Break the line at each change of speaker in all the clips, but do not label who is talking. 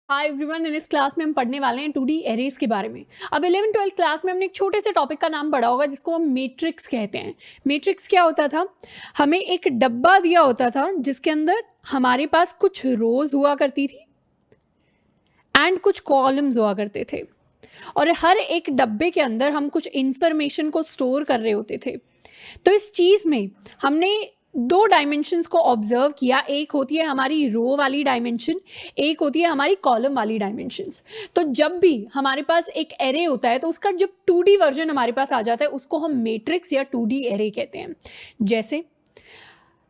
Hi everyone, इन इस class में हम पढ़ने वाले हैं 2D एरेज के बारे में। अब 11th-12th क्लास में हमने एक छोटे से टॉपिक का नाम पढ़ा होगा जिसको हम मैट्रिक्स कहते हैं। मैट्रिक्स क्या होता था? हमें एक डब्बा दिया होता था जिसके अंदर हमारे पास कुछ रोज हुआ करती थी एंड कुछ कॉलम्स हुआ करते थे, और हर एक डब्बे के अंदर हम कुछ इंफॉर्मेशन को स्टोर कर रहे होते थे। तो इस चीज़ में हमने दो डायमेंशंस को ऑब्जर्व किया। एक होती है हमारी रो वाली डायमेंशन, एक होती है हमारी कॉलम वाली डायमेंशंस। तो जब भी हमारे पास एक एरे होता है तो उसका जब 2D वर्जन हमारे पास आ जाता है उसको हम मैट्रिक्स या 2D एरे कहते हैं। जैसे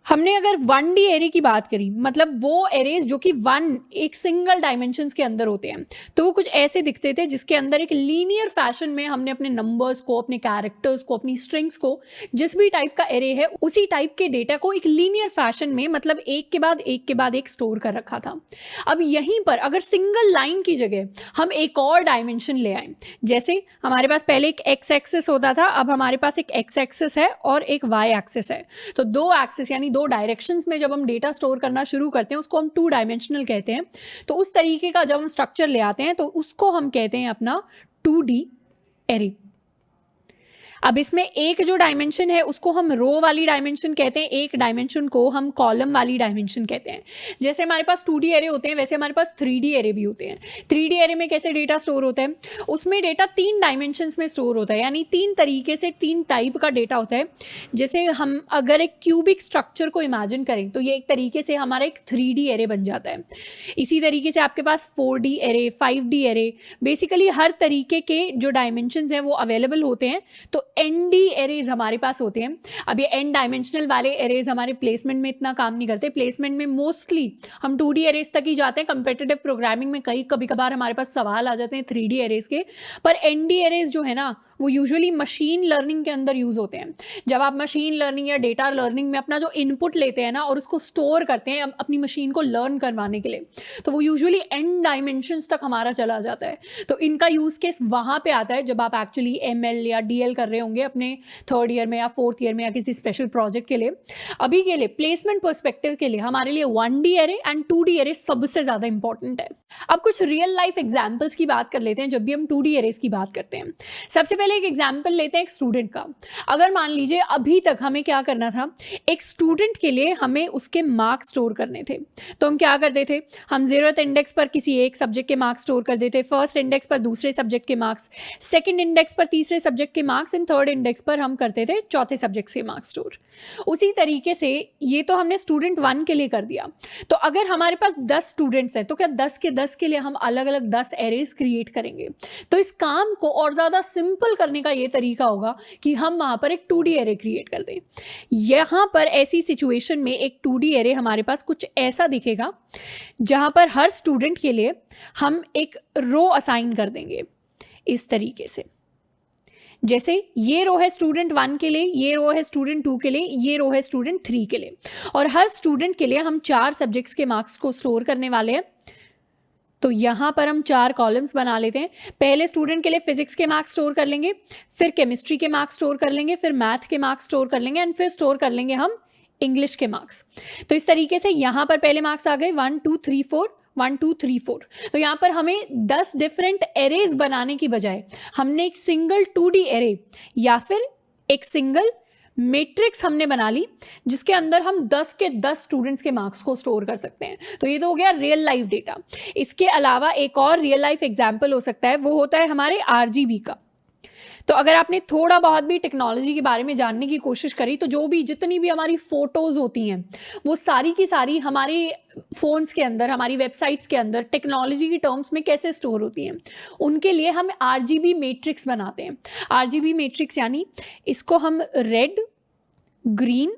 हमने अगर 1D एरे की बात करी, मतलब वो एरेज जो कि एक सिंगल डायमेंशंस के अंदर होते हैं, तो वो कुछ ऐसे दिखते थे जिसके अंदर एक लीनियर फैशन में हमने अपने नंबर्स को, अपने कैरेक्टर्स को, अपनी स्ट्रिंग्स को, जिस भी टाइप का एरे है उसी टाइप के डेटा को एक लीनियर फैशन में, मतलब एक के बाद एक स्टोर कर रखा था। अब यहीं पर अगर सिंगल लाइन की जगह हम एक और डायमेंशन ले आए, जैसे हमारे पास पहले एक एक्स एक्सिस होता था, अब हमारे पास एक एक्स एक्सिस है और एक वाई एक्सिस है। तो दो एक्सिस यानी दो डायरेक्शंस में जब हम डेटा स्टोर करना शुरू करते हैं उसको हम 2 डायमेंशनल कहते हैं। तो उस तरीके का जब हम स्ट्रक्चर ले आते हैं तो उसको हम कहते हैं अपना 2D एरे। अब इसमें एक जो डायमेंशन है उसको हम रो वाली डायमेंशन कहते हैं, एक डायमेंशन को हम कॉलम वाली डायमेंशन कहते हैं। जैसे हमारे पास 2D एरे होते हैं वैसे हमारे पास 3D एरे भी होते हैं। 3D एरे में कैसे डेटा स्टोर होता है? उसमें डेटा 3 डायमेंशंस में स्टोर होता है, यानी 3 तरीके से 3 टाइप का डेटा होता है। जैसे हम अगर एक क्यूबिक स्ट्रक्चर को इमेजिन करें तो ये एक तरीके से हमारा एक 3D एरे बन जाता है। इसी तरीके से आपके पास 4D array, 5D array, basically हर तरीके के जो डायमेंशंस हैं वो अवेलेबल होते हैं। तो ND एरेज हमारे पास होते हैं। अब ये n डायमेंशनल वाले एरेज हमारे प्लेसमेंट में इतना काम नहीं करते। प्लेसमेंट में मोस्टली हम 2D एरेज तक ही जाते हैं। कंपेटिटिव प्रोग्रामिंग में कभी कभार हमारे पास सवाल आ जाते हैं 3D एरेज के, पर ND एरेज जो है ना वो यूजुअली मशीन लर्निंग के अंदर यूज होते हैं। जब आप मशीन लर्निंग या डेटा लर्निंग में अपना जो इनपुट लेते हैं ना और उसको स्टोर करते हैं अपनी मशीन को लर्न करवाने के लिए, तो वो यूजुअली n डायमेंशंस तक हमारा चला जाता है। तो इनका यूज केस वहां पे आता है जब आप एक्चुअली ML या DL कर रहे होंगे अपने 3rd ईयर में या 4th ईयर में या किसी स्पेशल प्रोजेक्ट के लिए। अभी के लिए प्लेसमेंट पर्सपेक्टिव के लिए हमारे लिए 1D array and 2D array सबसे ज्यादा इंपॉर्टेंट है। अब कुछ रियल लाइफ एग्जाम्पल्स की बात कर लेते हैं जब भी हम 2D एरेज की बात करते हैं। सबसे पहले एक एग्जाम्पल लेते हैं एक स्टूडेंट का। अगर मान लीजिए अभी तक हमें क्या करना था, एक स्टूडेंट के लिए हमें उसके मार्क्स स्टोर करने थे। तो हम क्या करते थे, हम 0th इंडेक्स पर किसी एक सब्जेक्ट के मार्क्स स्टोर कर देते, 1st इंडेक्स पर दूसरे सब्जेक्ट के मार्क्स, 2nd इंडेक्स पर तीसरे सब्जेक्ट के मार्क्स एंड 3rd इंडेक्स पर हम करते थे चौथे सब्जेक्ट के मार्क्स स्टोर। उसी तरीके से ये तो हमने स्टूडेंट 1 के लिए कर दिया। तो अगर हमारे पास 10 स्टूडेंट्स हैं तो क्या 10 के 10 के लिए हम अलग अलग 10 एरेज क्रिएट करेंगे? तो इस काम को और ज़्यादा सिंपल करने का ये तरीका होगा कि हम वहाँ पर एक 2D एरे क्रिएट कर दें। यहाँ पर ऐसी सिचुएशन में एक 2D एरे हमारे पास कुछ ऐसा दिखेगा जहाँ पर हर स्टूडेंट के लिए हम एक रो असाइन कर देंगे इस तरीके से। जैसे ये रो है स्टूडेंट 1 के लिए, ये रो है स्टूडेंट 2 के लिए, ये रो है स्टूडेंट 3 के लिए, और हर स्टूडेंट के लिए हम 4 सब्जेक्ट्स के मार्क्स को स्टोर करने वाले हैं। तो यहाँ पर हम 4 कॉलम्स बना लेते हैं। पहले स्टूडेंट के लिए फिजिक्स के मार्क्स स्टोर कर लेंगे, फिर केमिस्ट्री के मार्क्स स्टोर कर लेंगे, फिर मैथ के मार्क्स स्टोर कर लेंगे एंड फिर स्टोर कर लेंगे हम इंग्लिश के मार्क्स। तो इस तरीके से यहाँ पर पहले मार्क्स आ गए 1 2 3 4, 1 2 3 4। तो यहाँ पर हमें 10 डिफरेंट एरेज बनाने की बजाय हमने एक सिंगल 2D एरे या फिर एक सिंगल मैट्रिक्स हमने बना ली जिसके अंदर हम 10 के 10 स्टूडेंट्स के मार्क्स को स्टोर कर सकते हैं। तो ये तो हो गया रियल लाइफ डेटा। इसके अलावा एक और रियल लाइफ एग्जाम्पल हो सकता है, वो होता है हमारे RGB का। तो अगर आपने थोड़ा बहुत भी टेक्नोलॉजी के बारे में जानने की कोशिश करी तो जितनी भी हमारी फोटोज होती हैं वो सारी की सारी हमारे फोन्स के अंदर, हमारी वेबसाइट्स के अंदर टेक्नोलॉजी की टर्म्स में कैसे स्टोर होती हैं, उनके लिए हम RGB मैट्रिक्स बनाते हैं। RGB मैट्रिक्स यानी इसको हम रेड, ग्रीन,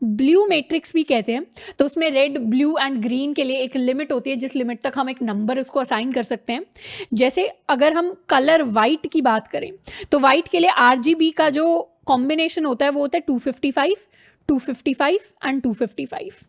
ब्लू मैट्रिक्स भी कहते हैं। तो उसमें रेड, ब्लू एंड ग्रीन के लिए एक लिमिट होती है जिस लिमिट तक हम एक नंबर उसको असाइन कर सकते हैं। जैसे अगर हम कलर वाइट की बात करें तो वाइट के लिए RGB का जो कॉम्बिनेशन होता है वो होता है 255, 255 एंड 255।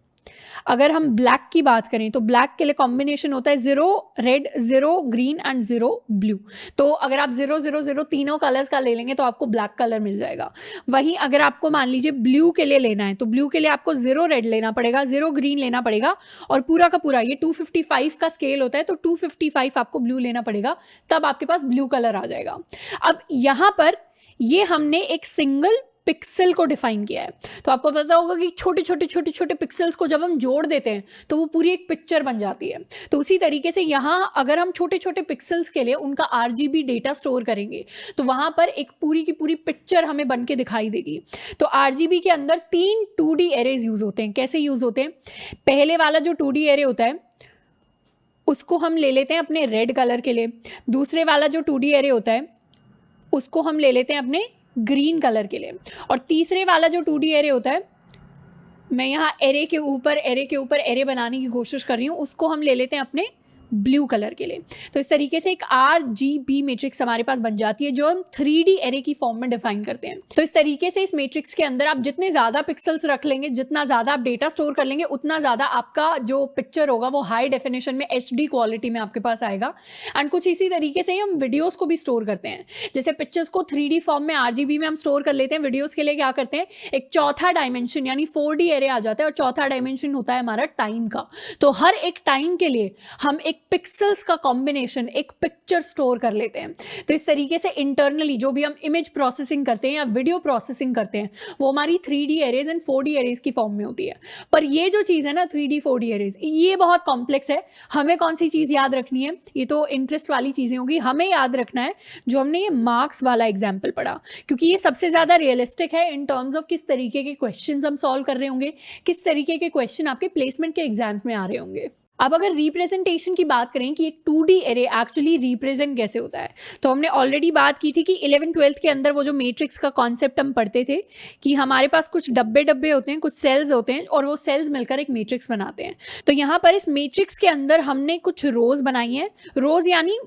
अगर हम ब्लैक की बात करें तो ब्लैक के लिए कॉम्बिनेशन होता है 0 रेड, 0 ग्रीन एंड 0 ब्लू। तो अगर आप 0 0 0 तीनों कलर्स का ले लेंगे तो आपको ब्लैक कलर मिल जाएगा। वहीं अगर आपको मान लीजिए ब्लू के लिए लेना है तो ब्लू के लिए आपको 0 रेड लेना पड़ेगा, 0 ग्रीन लेना पड़ेगा और पूरा का पूरा ये 255 का स्केल होता है तो 255 आपको ब्लू लेना पड़ेगा, तब आपके पास ब्लू कलर आ जाएगा। अब यहाँ पर ये हमने एक सिंगल पिक्सल को डिफाइन किया है। तो आपको पता होगा कि छोटे छोटे छोटे छोटे पिक्सल्स को जब हम जोड़ देते हैं तो वो पूरी एक पिक्चर बन जाती है। तो उसी तरीके से यहाँ अगर हम छोटे छोटे पिक्सल्स के लिए उनका RGB डेटा स्टोर करेंगे तो वहाँ पर एक पूरी की पूरी पिक्चर हमें बन के दिखाई देगी। तो RGB के अंदर 3 2D एरेज यूज होते हैं। कैसे यूज होते हैं? पहले वाला जो 2D एरे होता है उसको हम ले लेते हैं अपने रेड कलर के लिए, दूसरे वाला जो 2D एरे होता है उसको हम ले लेते हैं अपने ग्रीन कलर के लिए, और तीसरे वाला जो 2D एरे होता है, मैं यहाँ एरे के ऊपर एरे बनाने की कोशिश कर रही हूँ, उसको हम ले लेते हैं अपने ब्लू कलर के लिए। तो इस तरीके से एक RGB मैट्रिक्स हमारे पास बन जाती है जो हम 3D एरे की फॉर्म में डिफाइन करते हैं। तो इस तरीके से इस मैट्रिक्स के अंदर आप जितने ज़्यादा पिक्सल्स रख लेंगे, जितना ज़्यादा आप डेटा स्टोर कर लेंगे, उतना ज़्यादा आपका जो पिक्चर होगा वो हाई डेफिनेशन में HD क्वालिटी में आपके पास आएगा। एंड कुछ इसी तरीके से ही हम वीडियोज़ को भी स्टोर करते हैं। जैसे पिक्चर्स को 3D फॉर्म में RGB में हम स्टोर कर लेते हैं, वीडियोज़ के लिए क्या करते हैं, एक चौथा डायमेंशन यानी 4D एरे आ जाता है और चौथा डायमेंशन होता है हमारा टाइम का। तो हर एक टाइम के लिए हम एक पिक्सल्स का कॉम्बिनेशन, एक पिक्चर स्टोर कर लेते हैं। तो इस तरीके से इंटरनली जो भी हम इमेज प्रोसेसिंग करते हैं या वीडियो प्रोसेसिंग करते हैं वो हमारी 3D arrays and 4D arrays की फॉर्म में होती है। पर ये जो चीज़ है ना 3D 4D एरेज, ये बहुत कॉम्प्लेक्स है। हमें कौन सी चीज़ याद रखनी है? ये तो इंटरेस्ट वाली चीज़ें होगी। हमें याद रखना है जो हमने ये मार्क्स वाला एग्जाम्पल पढ़ा, क्योंकि ये सबसे ज़्यादा रियलिस्टिक है इन टर्म्स ऑफ किस तरीके के क्वेश्चन हम सॉल्व कर रहे होंगे, किस तरीके के क्वेश्चन आपके प्लेसमेंट के एग्जाम्स में आ रहे होंगे। अब अगर रिप्रेजेंटेशन की बात करें कि एक 2D एरे एक्चुअली रिप्रेजेंट कैसे होता है, तो हमने ऑलरेडी बात की थी कि 11th-12th के अंदर वो जो मैट्रिक्स का कॉन्सेप्ट हम पढ़ते थे कि हमारे पास कुछ डब्बे होते हैं, कुछ सेल्स होते हैं और वो सेल्स मिलकर एक मैट्रिक्स बनाते हैं। तो यहाँ पर इस मैट्रिक्स के अंदर हमने कुछ रोज बनाई हैं। रोज यानी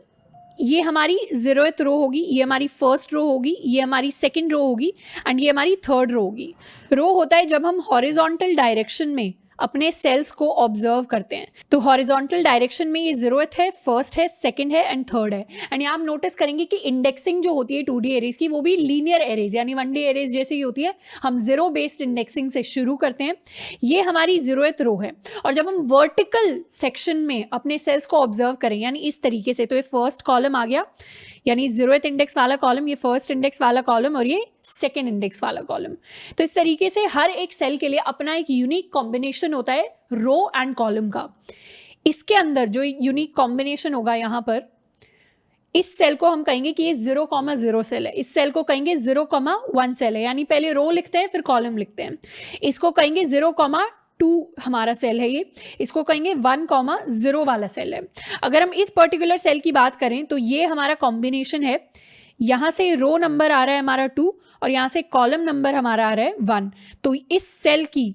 ये हमारी 0th रो होगी, ये हमारी फर्स्ट रो होगी, ये हमारी सेकेंड रो होगी एंड ये हमारी थर्ड रो होगी। रो होता है जब हम हॉरिजॉन्टल डायरेक्शन में अपने सेल्स को ऑब्जर्व करते हैं। तो हॉरिजॉन्टल डायरेक्शन में ये 0th है, फर्स्ट है, सेकंड है एंड थर्ड है। एंड यहाँ आप नोटिस करेंगे कि इंडेक्सिंग जो होती है 2D एरेज की वो भी लीनियर एरेज यानी 1D एरेज जैसे ही होती है। हम 0 बेस्ड इंडेक्सिंग से शुरू करते हैं। ये हमारी 0th रो है और जब हम वर्टिकल सेक्शन में अपने सेल्स को ऑब्जर्व करें यानी इस तरीके से, तो ये फर्स्ट कॉलम आ गया यानी 0th इंडेक्स वाला कॉलम, ये फर्स्ट इंडेक्स वाला कॉलम और ये सेकेंड इंडेक्स वाला कॉलम। तो इस तरीके से हर एक सेल के लिए अपना एक यूनिक कॉम्बिनेशन होता है रो एंड कॉलम का। इसके अंदर जो यूनिक कॉम्बिनेशन होगा यहाँ पर, इस सेल को हम कहेंगे कि ये 0,0 सेल है, इस सेल को कहेंगे 0,1 सेल है, यानी पहले रो लिखते हैं फिर कॉलम लिखते हैं। इसको कहेंगे 0,2 हमारा सेल है ये, इसको कहेंगे 1,0 वाला सेल है। अगर हम इस पर्टिकुलर सेल की बात करें तो ये हमारा कॉम्बिनेशन है, यहाँ से रो नंबर आ रहा है हमारा 2 और यहाँ से कॉलम नंबर हमारा आ रहा है 1। तो इस सेल की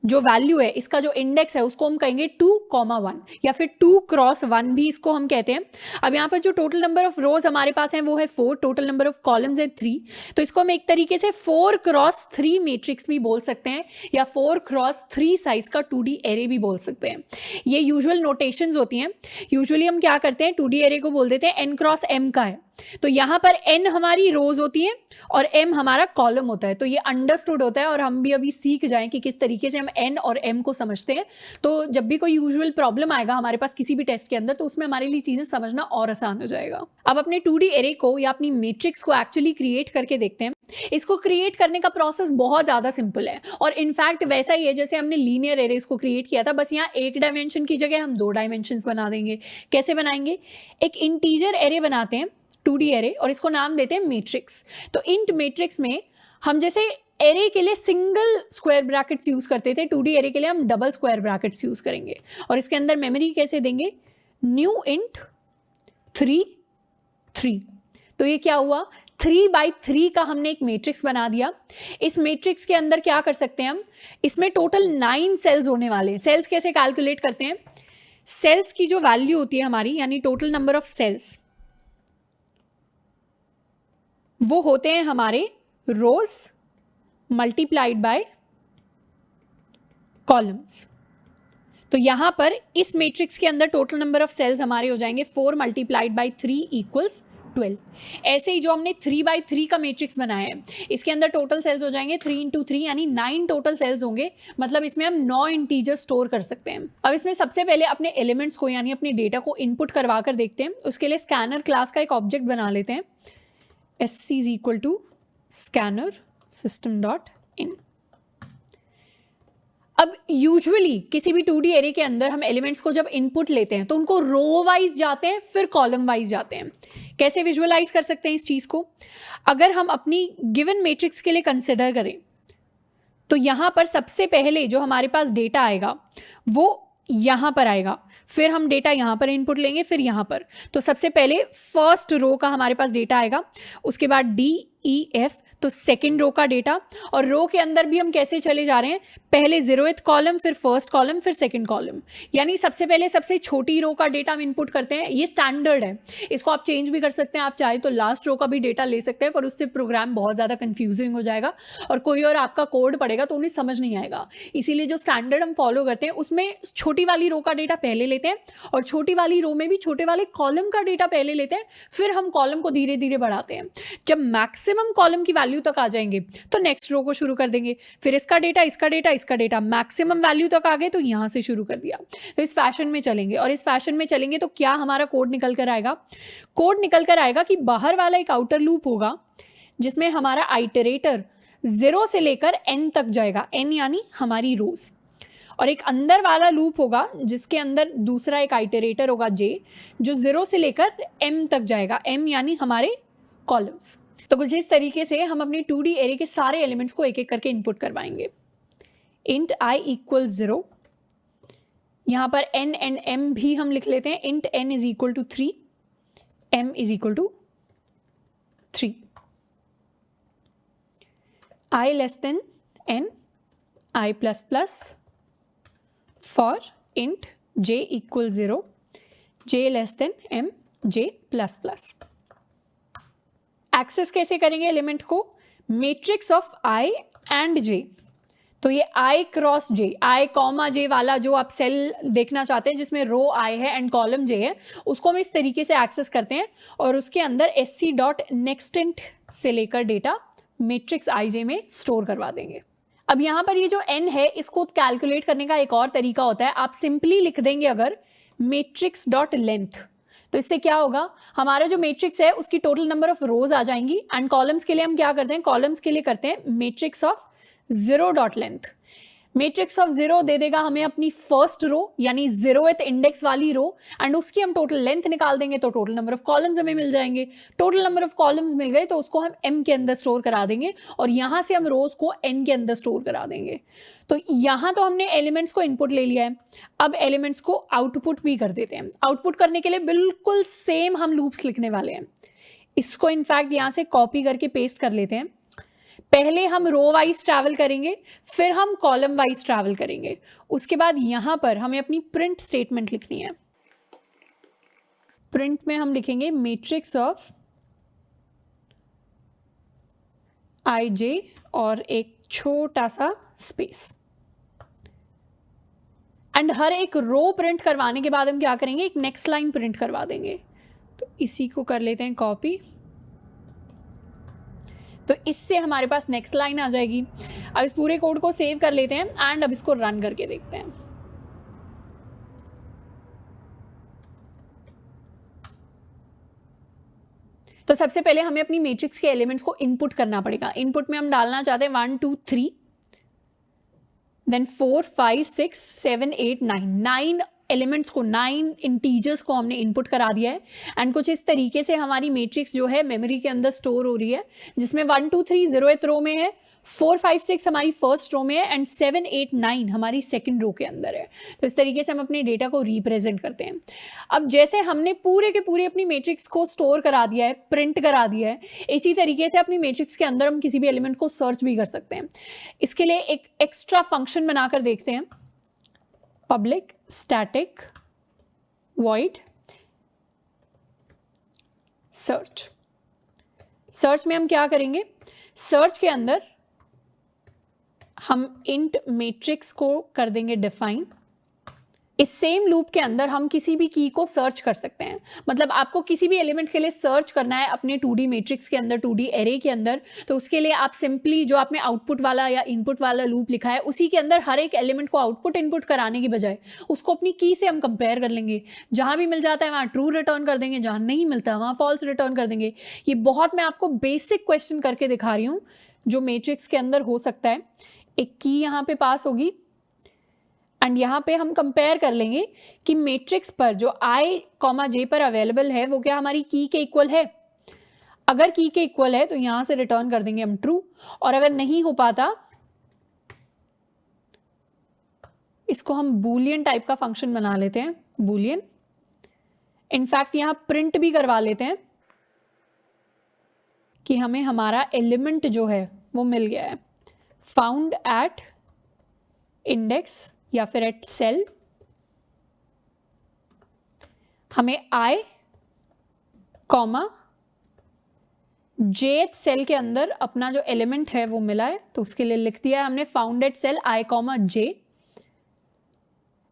जो वैल्यू है, इसका जो इंडेक्स है उसको हम कहेंगे 2,1 या फिर 2x1 भी इसको हम कहते हैं। अब यहाँ पर जो टोटल नंबर ऑफ रोज हमारे पास हैं वो है 4, टोटल नंबर ऑफ कॉलम्स है 3। तो इसको हम एक तरीके से 4x3 मैट्रिक्स भी बोल सकते हैं या 4x3 साइज का 2D एरे भी बोल सकते हैं। ये यूजुअल नोटेशंस होती हैं। यूजुअली हम क्या करते हैं, 2D एरे को बोल देते हैं n×m का है। तो यहाँ पर n हमारी रोज होती है और m हमारा कॉलम होता है। तो ये अंडरस्टूड होता है और हम भी अभी सीख जाएं कि किस तरीके से हम n और m को समझते हैं। तो जब भी कोई यूजुअल प्रॉब्लम आएगा हमारे पास किसी भी टेस्ट के अंदर तो उसमें हमारे लिए चीजें समझना और आसान हो जाएगा। अब अपने 2D एरे को या अपनी मैट्रिक्स को एक्चुअली क्रिएट करके देखते हैं। इसको क्रिएट करने का प्रोसेस बहुत ज़्यादा सिंपल है और इनफैक्ट वैसा ही है जैसे हमने लीनियर एरेज को क्रिएट किया था, बस यहाँ 1 डायमेंशन की जगह हम 2 डायमेंशंस बना देंगे। कैसे बनाएंगे? एक इंटीजर एरे बनाते हैं 2D एरे और इसको नाम देते हैं मैट्रिक्स। तो इंट मैट्रिक्स में हम जैसे एरे के लिए सिंगल स्क्वायर ब्रैकेट्स यूज करते थे, 2D एरे के लिए हम डबल स्क्वायर ब्रैकेट्स यूज करेंगे। और इसके अंदर मेमोरी कैसे देंगे? New int 3। तो ये क्या हुआ, 3x3 का हमने एक मैट्रिक्स बना दिया। इस मैट्रिक्स के अंदर क्या कर सकते हैं हम, इसमें टोटल 9 सेल्स होने वाले हैं। सेल्स कैसे कैलकुलेट करते हैं? सेल्स की जो वैल्यू होती है हमारी यानी टोटल नंबर ऑफ सेल्स, वो होते हैं हमारे रोज मल्टीप्लाइड बाय कॉलम्स। तो यहाँ पर इस मैट्रिक्स के अंदर टोटल नंबर ऑफ सेल्स हमारे हो जाएंगे 4 मल्टीप्लाइड बाई 3 इक्वल्स 12। ऐसे ही जो हमने 3/3 का मैट्रिक्स बनाया है इसके अंदर टोटल सेल्स हो जाएंगे 3 इंटू 3 यानी 9 टोटल सेल्स होंगे, मतलब इसमें हम 9 इंटीजर स्टोर कर सकते हैं। अब इसमें सबसे पहले अपने एलिमेंट्स को यानी अपने डेटा को इनपुट करवा कर देखते हैं। उसके लिए स्कैनर क्लास का एक ऑब्जेक्ट बना लेते हैं, sc is equal to scanner system dot in. अब यूजुअली किसी भी 2D एरे के अंदर हम एलिमेंट्स को जब इनपुट लेते हैं तो उनको रो वाइज जाते हैं फिर कॉलम वाइज जाते हैं। कैसे विजुअलाइज कर सकते हैं इस चीज को? अगर हम अपनी गिवन मैट्रिक्स के लिए कंसिडर करें तो यहां पर सबसे पहले जो हमारे पास डेटा आएगा वो यहां पर आएगा, फिर हम डेटा यहां पर इनपुट लेंगे, फिर यहां पर। तो सबसे पहले फर्स्ट रो का हमारे पास डेटा आएगा, उसके बाद DEF तो सेकेंड रो का डेटा। और रो के अंदर भी हम कैसे चले जा रहे हैं, पहले 0th कॉलम, फिर फर्स्ट कॉलम, फिर सेकंड कॉलम, यानी सबसे पहले सबसे छोटी रो का डेटा हम इनपुट करते हैं। ये स्टैंडर्ड है, इसको आप चेंज भी कर सकते हैं, आप चाहे तो लास्ट रो का भी डेटा ले सकते हैं, पर उससे प्रोग्राम बहुत ज़्यादा कंफ्यूजिंग हो जाएगा और कोई और आपका कोड पड़ेगा तो उन्हें समझ नहीं आएगा। इसीलिए जो स्टैंडर्ड हम फॉलो करते हैं उसमें छोटी वाली रो का डेटा पहले लेते हैं और छोटी वाली रो में भी छोटे वाले कॉलम का डेटा पहले लेते हैं, फिर हम कॉलम को धीरे धीरे बढ़ाते हैं। जब मैक्सिमम कॉलम की वैल्यू तक आ जाएंगे तो नेक्स्ट रो को शुरू कर देंगे, फिर इसका डेटा, इसका डेटा, इसका डेटा, मैक्सिमम वैल्यू तक आ गए तो यहां से शुरू कर दिया। तो इस फैशन में चलेंगे और इस फैशन में चलेंगे तो क्या हमारा कोड निकल कर आएगा? कोड निकल कर आएगा कि बाहर वाला एक आउटर लूप होगा जिसमें हमारा आइटरेटर 0 से लेकर n तक जाएगा, n यानी हमारी रोज, और एक अंदर वाला लूप होगा जिसके अंदर दूसरा एक आइटरेटर होगा j, जो 0 से लेकर m तक जाएगा, m यानी हमारे कॉलम्स। तो कुछ इस तरीके से हम अपनी 2D एरे के सारे एलिमेंट्स को एक एक करके इनपुट करवाएंगे। int i इक्वल 0, यहाँ पर n एंड m भी हम लिख लेते हैं। int n is equal to 3, m is equal to 3, i less than n, i plus plus, for int j equal 0, j less than m, j plus plus. Access कैसे करेंगे element को? Matrix of i and j। तो ये i cross j, i comma j वाला जो आप cell देखना चाहते हैं जिसमें रो i है एंड कॉलम j है, उसको हम इस तरीके से एक्सेस करते हैं और उसके अंदर sc डॉट नेक्स्टेंट से लेकर डेटा मैट्रिक्स ij में स्टोर करवा देंगे। अब यहाँ पर ये जो n है इसको कैलकुलेट करने का एक और तरीका होता है, आप सिंपली लिख देंगे अगर मैट्रिक्स डॉट लेंथ, तो इससे क्या होगा, हमारा जो मैट्रिक्स है उसकी टोटल नंबर ऑफ रोज आ जाएंगी एंड कॉलम्स के लिए हम क्या करते हैं, कॉलम्स के लिए करते हैं matrix of 0 dot length. Matrix of 0 दे देगा हमें अपनी फर्स्ट रो यानी 0th इंडेक्स वाली रो एंड उसकी हम टोटल लेंथ निकाल देंगे तो टोटल नंबर ऑफ कॉलम्स हमें मिल जाएंगे। टोटल नंबर ऑफ कॉलम्स मिल गए तो उसको हम m के अंदर स्टोर करा देंगे और यहां से हम रोज को n के अंदर स्टोर करा देंगे। तो यहां तो हमने एलिमेंट्स को इनपुट ले लिया है, अब एलिमेंट्स को आउटपुट भी कर देते हैं। आउटपुट करने के लिए बिल्कुल सेम हम लूप्स लिखने वाले हैं। इसको इनफैक्ट यहां से कॉपी करके पेस्ट कर लेते हैं। पहले हम रो वाइज ट्रैवल करेंगे, फिर हम कॉलम वाइज ट्रैवल करेंगे। उसके बाद यहां पर हमें अपनी प्रिंट स्टेटमेंट लिखनी है। प्रिंट में हम लिखेंगे मैट्रिक्स ऑफ ij और एक छोटा सा स्पेस, एंड हर एक रो प्रिंट करवाने के बाद हम क्या करेंगे, एक नेक्स्ट लाइन प्रिंट करवा देंगे। तो इसी को कर लेते हैं कॉपी, तो इससे हमारे पास नेक्स्ट लाइन आ जाएगी। अब इस पूरे कोड को सेव कर लेते हैं एंड अब इसको रन करके देखते हैं। तो सबसे पहले हमें अपनी मैट्रिक्स के एलिमेंट्स को इनपुट करना पड़ेगा। इनपुट में हम डालना चाहते हैं 1 2 3 देन 4 5 6 7 8 9 एलिमेंट्स को, 9 इंटीजर्स को हमने इनपुट करा दिया है एंड कुछ इस तरीके से हमारी मैट्रिक्स जो है मेमोरी के अंदर स्टोर हो रही है, जिसमें 1 2 3 0th रो में है, 4 5 6 हमारी फर्स्ट रो में है एंड 7 8 9 हमारी सेकंड रो के अंदर है। तो इस तरीके से हम अपने डेटा को रिप्रेजेंट करते हैं। अब जैसे हमने पूरे के पूरे अपनी मैट्रिक्स को स्टोर करा दिया है, प्रिंट करा दिया है, इसी तरीके से अपनी मैट्रिक्स के अंदर हम किसी भी एलिमेंट को सर्च भी कर सकते हैं। इसके लिए एक एक्स्ट्रा फंक्शन बनाकर देखते हैं, public static void search. Search में हम क्या करेंगे, सर्च के अंदर हम इंट मैट्रिक्स को कर देंगे डिफाइन इस सेम लूप के अंदर हम किसी भी की को सर्च कर सकते हैं। मतलब आपको किसी भी एलिमेंट के लिए सर्च करना है अपने 2D मैट्रिक्स के अंदर, 2D एरे के अंदर, तो उसके लिए आप सिंपली जो आपने आउटपुट वाला या इनपुट वाला लूप लिखा है उसी के अंदर हर एक एलिमेंट को आउटपुट इनपुट कराने की बजाय उसको अपनी की से हम कंपेयर कर लेंगे। जहाँ भी मिल जाता है वहाँ ट्रू रिटर्न कर देंगे, जहाँ नहीं मिलता वहाँ फॉल्स रिटर्न कर देंगे। ये बहुत मैं आपको बेसिक क्वेश्चन करके दिखा रही हूँ जो मैट्रिक्स के अंदर हो सकता है। एक की यहाँ पे पास होगी एंड यहाँ पे हम कंपेयर कर लेंगे कि मैट्रिक्स पर जो i, j पर अवेलेबल है वो क्या हमारी की के इक्वल है। अगर की के इक्वल है तो यहाँ से रिटर्न कर देंगे हम ट्रू, और अगर नहीं हो पाता इसको हम बूलियन टाइप का फंक्शन बना लेते हैं, बूलियन। इनफैक्ट यहाँ प्रिंट भी करवा लेते हैं कि हमें हमारा एलिमेंट जो है वो मिल गया है, फाउंड एट इंडेक्स या फिर एट सेल। हमें i, jth सेल के अंदर अपना जो एलिमेंट है वो मिला है, तो उसके लिए लिख दिया है हमने found at cell i, j,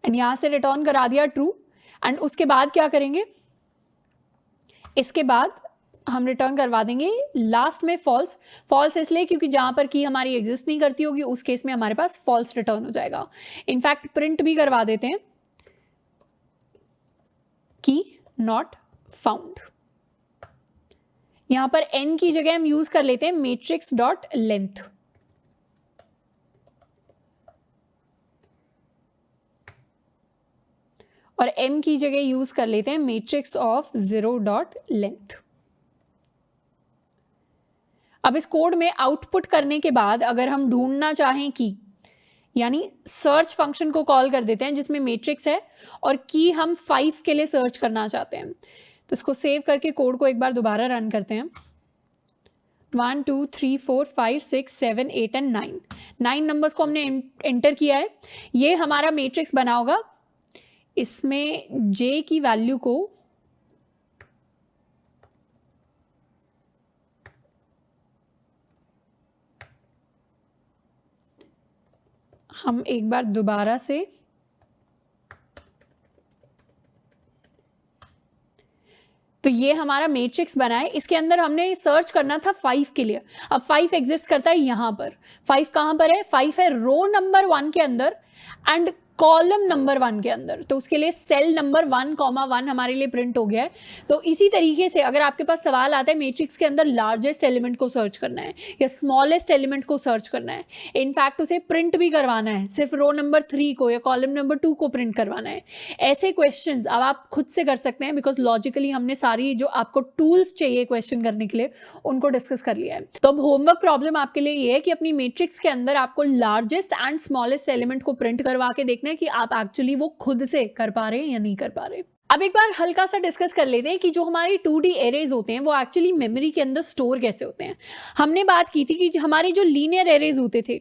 and यहां से रिटर्न करा दिया ट्रू। एंड उसके बाद क्या करेंगे, इसके बाद हम रिटर्न करवा देंगे लास्ट में फॉल्स। फॉल्स इसलिए क्योंकि जहां पर की हमारी एग्जिस्ट नहीं करती होगी उस केस में हमारे पास फॉल्स रिटर्न हो जाएगा। इनफैक्ट प्रिंट भी करवा देते हैं की नॉट फाउंड। यहां पर n की जगह हम यूज कर लेते हैं मैट्रिक्स डॉट लेंथ। और m की जगह यूज कर लेते हैं मैट्रिक्स ऑफ 0 डॉट लेंथ। अब इस कोड में आउटपुट करने के बाद अगर हम ढूंढना चाहें की, यानी सर्च फंक्शन को कॉल कर देते हैं जिसमें मैट्रिक्स है और की हम 5 के लिए सर्च करना चाहते हैं, तो इसको सेव करके कोड को एक बार दोबारा रन करते हैं। 1 2 3 4 5 6 7 8 एंड 9 नंबर्स को हमने एंटर किया है। ये हमारा मैट्रिक्स बना होगा। इसमें j की वैल्यू को हम एक बार दोबारा से तो ये हमारा मैट्रिक्स बना है। इसके अंदर हमने सर्च करना था 5 के लिए। अब 5 एग्जिस्ट करता है यहाँ पर। 5 कहाँ पर है? 5 है रो नंबर 1 के अंदर एंड कॉलम नंबर 1 के अंदर, तो उसके लिए सेल नंबर 1,1 हमारे लिए प्रिंट हो गया है। तो इसी तरीके से अगर आपके पास सवाल आता है मैट्रिक्स के अंदर लार्जेस्ट एलिमेंट को सर्च करना है या स्मॉलेस्ट एलिमेंट को सर्च करना है, इनफैक्ट उसे प्रिंट भी करवाना है, सिर्फ रो नंबर 3 को या कॉलम नंबर 2 को प्रिंट करवाना है, ऐसे क्वेश्चंस अब आप खुद से कर सकते हैं बिकॉज लॉजिकली हमने सारी जो आपको टूल्स चाहिए क्वेश्चन करने के लिए उनको डिस्कस कर लिया है। तो अब होमवर्क प्रॉब्लम आपके लिए ये है कि अपनी मैट्रिक्स के अंदर आपको लार्जेस्ट एंड स्मॉलेस्ट एलिमेंट को प्रिंट करवा के देखना है कि आप एक्चुअली वो खुद से कर पा रहे हैं या नहीं कर पा रहे। अब एक बार हल्का सा डिस्कस कर लेते हैं कि जो हमारी 2D एरेज होते हैं वो एक्चुअली मेमोरी के अंदर स्टोर कैसे होते हैं। हमने बात की थी कि हमारे जो लीनियर एरेज होते थे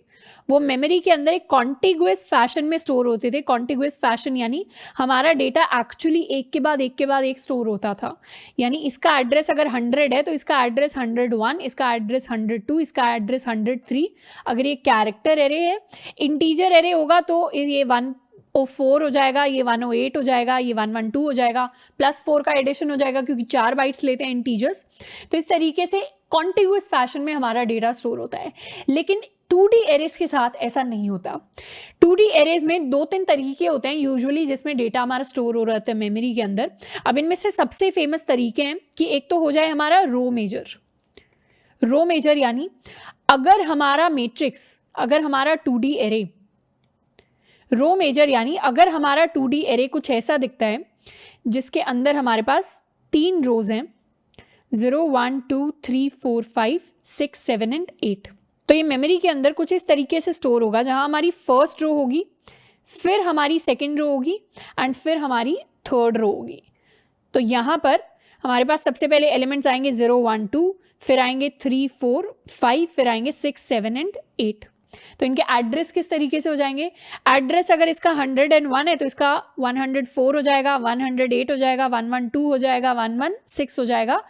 वो मेमोरी के अंदर एक कॉन्टिग्युअस फैशन में स्टोर होते थे। कॉन्टिग्युअस फैशन यानी हमारा डेटा एक्चुअली एक के बाद एक स्टोर होता था। यानी इसका एड्रेस अगर 100 है तो इसका एड्रेस 101, इसका एड्रेस 102, इसका एड्रेस 103। अगर ये कैरेक्टर एरे है, इंटीजर एरे होगा तो ये 104 हो जाएगा, ये 108 हो जाएगा, ये 112 हो जाएगा, +4 का एडिशन हो जाएगा क्योंकि 4 बाइट्स लेते हैं इंटीजर्स। तो इस तरीके से कॉन्टिग्युअस फैशन में हमारा डेटा स्टोर होता है। लेकिन 2D एरेज के साथ ऐसा नहीं होता। 2D एरेज में 2-3 तरीके होते हैं यूजुअली जिसमें डेटा हमारा स्टोर हो रहता है मेमोरी के अंदर। अब इनमें से सबसे फेमस तरीके हैं कि एक तो हो जाए हमारा रो मेजर। रो मेजर यानी अगर हमारा मैट्रिक्स, अगर हमारा 2D एरे, रो मेजर यानी अगर हमारा 2D एरे कुछ ऐसा दिखता है जिसके अंदर हमारे पास 3 रोज हैं, 0 1 2 3 4 5 6 7 एंड 8, तो ये मेमोरी के अंदर कुछ इस तरीके से स्टोर होगा जहां हमारी फर्स्ट रो होगी, फिर हमारी सेकेंड रो होगी एंड फिर हमारी थर्ड रो होगी। तो यहाँ पर हमारे पास सबसे पहले एलिमेंट्स आएंगे 0 1 2, फिर आएंगे 3 4 5, फिर आएंगे 6 7 एंड 8। तो इनके एड्रेस किस तरीके से हो जाएंगे? एड्रेस अगर इसका 101 है तो इसका 104 हो जाएगा, 108 हो जाएगा, 112 हो जाएगा, 116 हो जाएगा,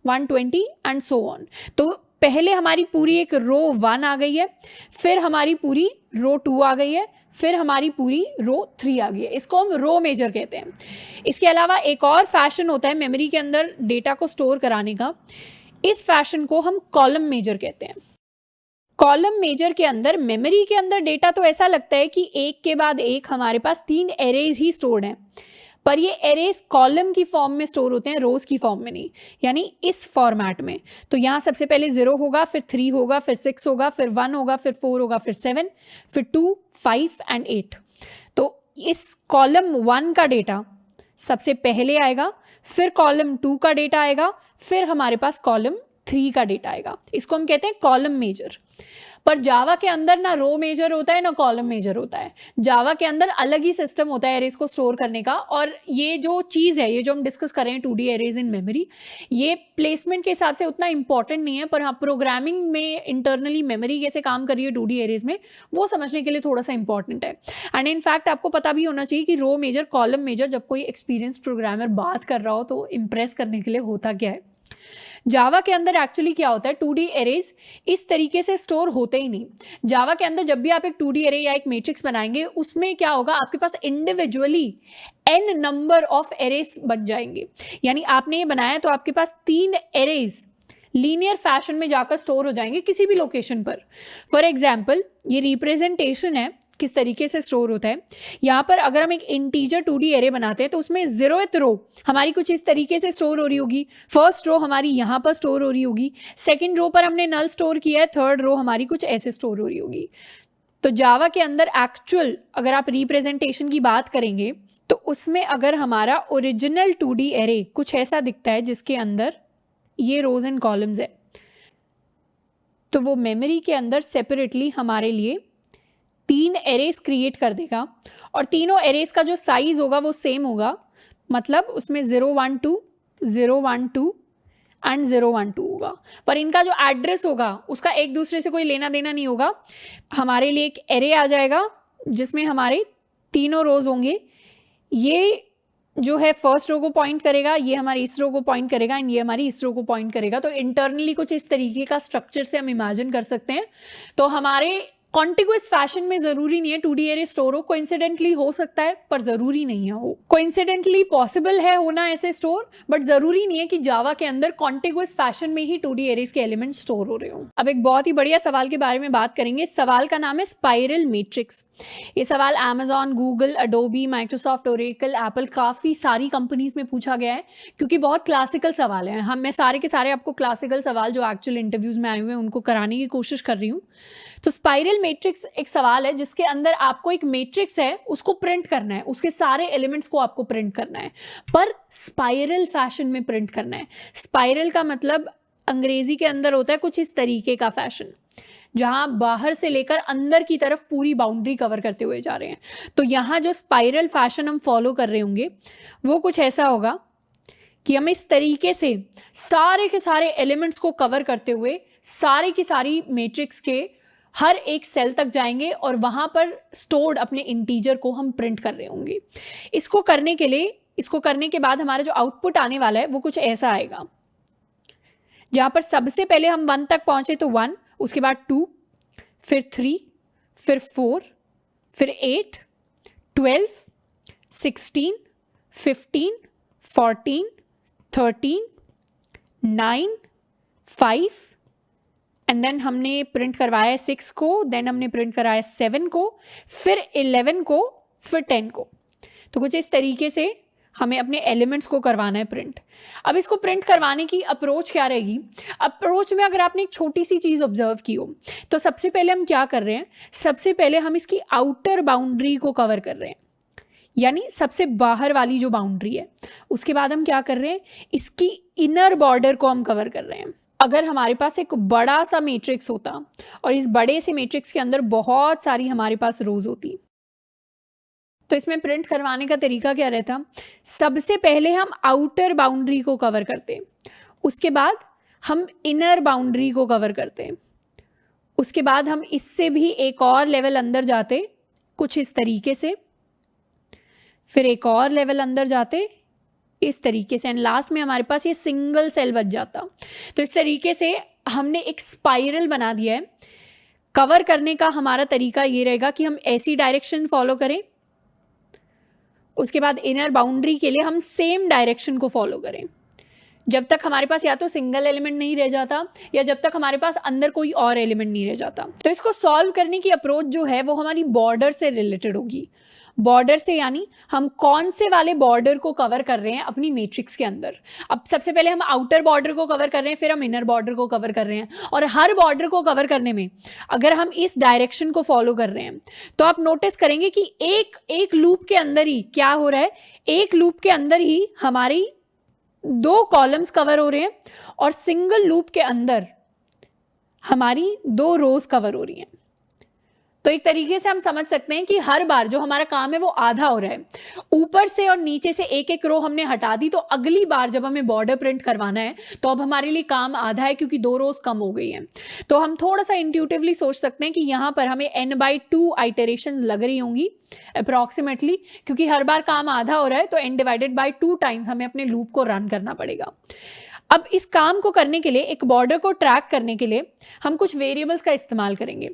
120 एंड सो ऑन। तो पहले हमारी पूरी एक रो 1 आ गई है, फिर हमारी पूरी रो 2 आ गई है, फिर हमारी पूरी रो 3 आ गई है। इसको हम रो मेजर कहते हैं। इसके अलावा एक और फैशन होता है मेमोरी के अंदर डेटा को स्टोर कराने का, इस फैशन को हम कॉलम मेजर कहते हैं। कॉलम मेजर के अंदर मेमोरी के अंदर डेटा तो ऐसा लगता है कि एक के बाद एक हमारे पास 3 एरेज ही स्टोर्ड हैं, पर ये एरेज कॉलम की फॉर्म में स्टोर होते हैं, रोज की फॉर्म में नहीं, यानी इस फॉर्मेट में। तो यहाँ सबसे पहले 0 होगा, फिर 3 होगा, फिर 6 होगा, फिर 1 होगा, फिर 4 होगा, फिर 7, फिर 2, 5 एंड 8। तो इस कॉलम 1 का डेटा सबसे पहले आएगा, फिर कॉलम 2 का डेटा आएगा, फिर हमारे पास कॉलम 3 का डेटा आएगा। इसको हम कहते हैं कॉलम मेजर। पर जावा के अंदर ना रो मेजर होता है ना कॉलम मेजर होता है। जावा के अंदर अलग ही सिस्टम होता है एरेज को स्टोर करने का। और ये जो चीज़ है, ये जो हम डिस्कस कर रहे हैं 2D एरेज इन मेमोरी, ये प्लेसमेंट के हिसाब से उतना इंपॉर्टेंट नहीं है, पर हाँ प्रोग्रामिंग में इंटरनली मेमोरी कैसे काम कर रही है 2D एरेज में, वो समझने के लिए थोड़ा सा इंपॉर्टेंट है। एंड इनफैक्ट आपको पता भी होना चाहिए कि रो मेजर, कॉलम मेजर, जब कोई एक्सपीरियंस प्रोग्रामर बात कर रहा हो तो इम्प्रेस करने के लिए होता क्या है। जावा के अंदर एक्चुअली क्या होता है, 2D एरेज इस तरीके से स्टोर होते ही नहीं। जावा के अंदर जब भी आप एक 2D एरे या एक मैट्रिक्स बनाएंगे, उसमें क्या होगा, आपके पास individually n number of arrays बन जाएंगे। यानी आपने ये बनाया तो आपके पास 3 एरेज लीनियर फैशन में जाकर स्टोर हो जाएंगे किसी भी लोकेशन पर। फॉर एग्जाम्पल, ये रिप्रेजेंटेशन है किस तरीके से स्टोर होता है। यहाँ पर अगर हम एक इंटीजर 2D एरे बनाते हैं तो उसमें 0th रो हमारी कुछ इस तरीके से स्टोर हो रही होगी, फर्स्ट रो हमारी यहाँ पर स्टोर हो रही होगी, सेकंड रो पर हमने नल स्टोर किया है, थर्ड रो हमारी कुछ ऐसे स्टोर हो रही होगी। तो जावा के अंदर एक्चुअल अगर आप रिप्रेजेंटेशन की बात करेंगे तो उसमें अगर हमारा ओरिजिनल 2D एरे कुछ ऐसा दिखता है जिसके अंदर ये रोज एंड कॉलम्स है, तो वो मेमोरी के अंदर सेपरेटली हमारे लिए 3 एरेज क्रिएट कर देगा। और तीनों एरेज का जो साइज होगा वो सेम होगा, मतलब उसमें 0 1 2 0 1 2 एंड 0 1 2 होगा। पर इनका जो एड्रेस होगा उसका एक दूसरे से कोई लेना देना नहीं होगा। हमारे लिए एक एरे आ जाएगा जिसमें हमारे तीनों रोज होंगे। ये जो है फर्स्ट रो को पॉइंट करेगा, ये हमारी इस रो को पॉइंट करेगा, एंड ये हमारी इस रो को पॉइंट करेगा। तो इंटरनली कुछ इस तरीके का स्ट्रक्चर से हम इमेजिन कर सकते हैं। तो हमारे कॉन्टिग्यूअस फैशन में जरूरी नहीं है 2D एरे स्टोर हो, कोइंसिडेंटली हो सकता है पर जरूरी नहीं है हो। कोइंसिडेंटली पॉसिबल है होना ऐसे स्टोर, बट जरूरी नहीं है कि जावा के अंदर कॉन्टिग्यूअस फैशन में ही 2D एरेज के एलिमेंट स्टोर हो रहे हो। अब एक बहुत ही बढ़िया सवाल के बारे में बात करेंगे। इस सवाल का नाम है स्पाइरल मैट्रिक्स। ये सवाल Amazon, Google, Adobe, Microsoft, Oracle, Apple, काफ़ी सारी कंपनीज में पूछा गया है क्योंकि बहुत क्लासिकल सवाल है। मैं सारे के सारे आपको क्लासिकल सवाल जो एक्चुअल इंटरव्यूज में आए हुए हैं उनको कराने की कोशिश कर रही हूँ। तो स्पाइरल मैट्रिक्स एक सवाल है जिसके अंदर आपको एक मैट्रिक्स है उसको प्रिंट करना है, उसके सारे एलिमेंट्स को आपको प्रिंट करना है, पर स्पाइरल फैशन में प्रिंट करना है। स्पाइरल का मतलब अंग्रेजी के अंदर होता है कुछ इस तरीके का फैशन, जहां बाहर से लेकर अंदर की तरफ पूरी बाउंड्री कवर करते हुए जा रहे हैं। तो यहाँ जो स्पाइरल फैशन हम फॉलो कर रहे होंगे वो कुछ ऐसा होगा कि हम इस तरीके से सारे के सारे एलिमेंट्स को कवर करते हुए सारी की सारी मैट्रिक्स के हर एक सेल तक जाएंगे और वहां पर स्टोर्ड अपने इंटीजर को हम प्रिंट कर रहे होंगे। इसको करने के बाद हमारा जो आउटपुट आने वाला है वो कुछ ऐसा आएगा, जहां पर सबसे पहले हम 1 तक पहुंचे तो 1, उसके बाद 2, फिर 3, फिर 4, फिर 8, 12, 16, 15, 14, 13, 9, 5, एंड देन हमने प्रिंट करवाया 6 को, देन हमने प्रिंट कराया 7 को, फिर 11 को, फिर 10 को। तो कुछ इस तरीके से हमें अपने एलिमेंट्स को करवाना है प्रिंट। अब इसको प्रिंट करवाने की अप्रोच क्या रहेगी? अप्रोच में अगर आपने एक छोटी सी चीज़ ऑब्जर्व की हो तो सबसे पहले हम क्या कर रहे हैं, सबसे पहले हम इसकी आउटर बाउंड्री को कवर कर रहे हैं, यानी सबसे बाहर वाली जो बाउंड्री है। उसके बाद हम क्या कर रहे हैं, इसकी इनर बॉर्डर को हम कवर कर रहे हैं। अगर हमारे पास एक बड़ा सा मैट्रिक्स होता और इस बड़े से मैट्रिक्स के अंदर बहुत सारी हमारे पास रोज होती, तो इसमें प्रिंट करवाने का तरीका क्या रहता, सबसे पहले हम आउटर बाउंड्री को कवर करते, उसके बाद हम इनर बाउंड्री को कवर करते, उसके बाद हम इससे भी एक और लेवल अंदर जाते कुछ इस तरीके से, फिर एक और लेवल अंदर जाते इस तरीके से, एंड लास्ट में हमारे पास ये सिंगल सेल बच जाता। तो इस तरीके से हमने एक स्पाइरल बना दिया है। कवर करने का हमारा तरीका ये रहेगा कि हम ऐसी डायरेक्शन फॉलो करें, उसके बाद इनर बाउंड्री के लिए हम सेम डायरेक्शन को फॉलो करें जब तक हमारे पास या तो सिंगल एलिमेंट नहीं रह जाता या जब तक हमारे पास अंदर कोई और एलिमेंट नहीं रह जाता। तो इसको सॉल्व करने की अप्रोच जो है वो हमारी बॉर्डर से रिलेटेड होगी। बॉर्डर से यानी हम कौन से वाले बॉर्डर को कवर कर रहे हैं अपनी मैट्रिक्स के अंदर। अब सबसे पहले हम आउटर बॉर्डर को कवर कर रहे हैं, फिर हम इनर बॉर्डर को कवर कर रहे हैं, और हर बॉर्डर को कवर करने में अगर हम इस डायरेक्शन को फॉलो कर रहे हैं तो आप नोटिस करेंगे कि एक लूप के अंदर ही क्या हो रहा है, एक लूप के अंदर ही हमारी 2 कॉलम्स कवर हो रहे हैं और सिंगल लूप के अंदर हमारी 2 रोज कवर हो रही हैं। तो एक तरीके से हम समझ सकते हैं कि हर बार जो हमारा काम है वो आधा हो रहा है। ऊपर से और नीचे से एक एक रो हमने हटा दी, तो अगली बार जब हमें बॉर्डर प्रिंट करवाना है तो अब हमारे लिए काम आधा है क्योंकि 2 रोज कम हो गई हैं। तो हम थोड़ा सा इंट्यूटिवली सोच सकते हैं कि यहाँ पर हमें n/2 आइटरेशंस लग रही होंगी अप्रॉक्सीमेटली, क्योंकि हर बार काम आधा हो रहा है तो n/2 टाइम्स हमें अपने लूप को रन करना पड़ेगा। अब इस काम को करने के लिए, एक बॉर्डर को ट्रैक करने के लिए हम कुछ वेरिएबल्स का इस्तेमाल करेंगे।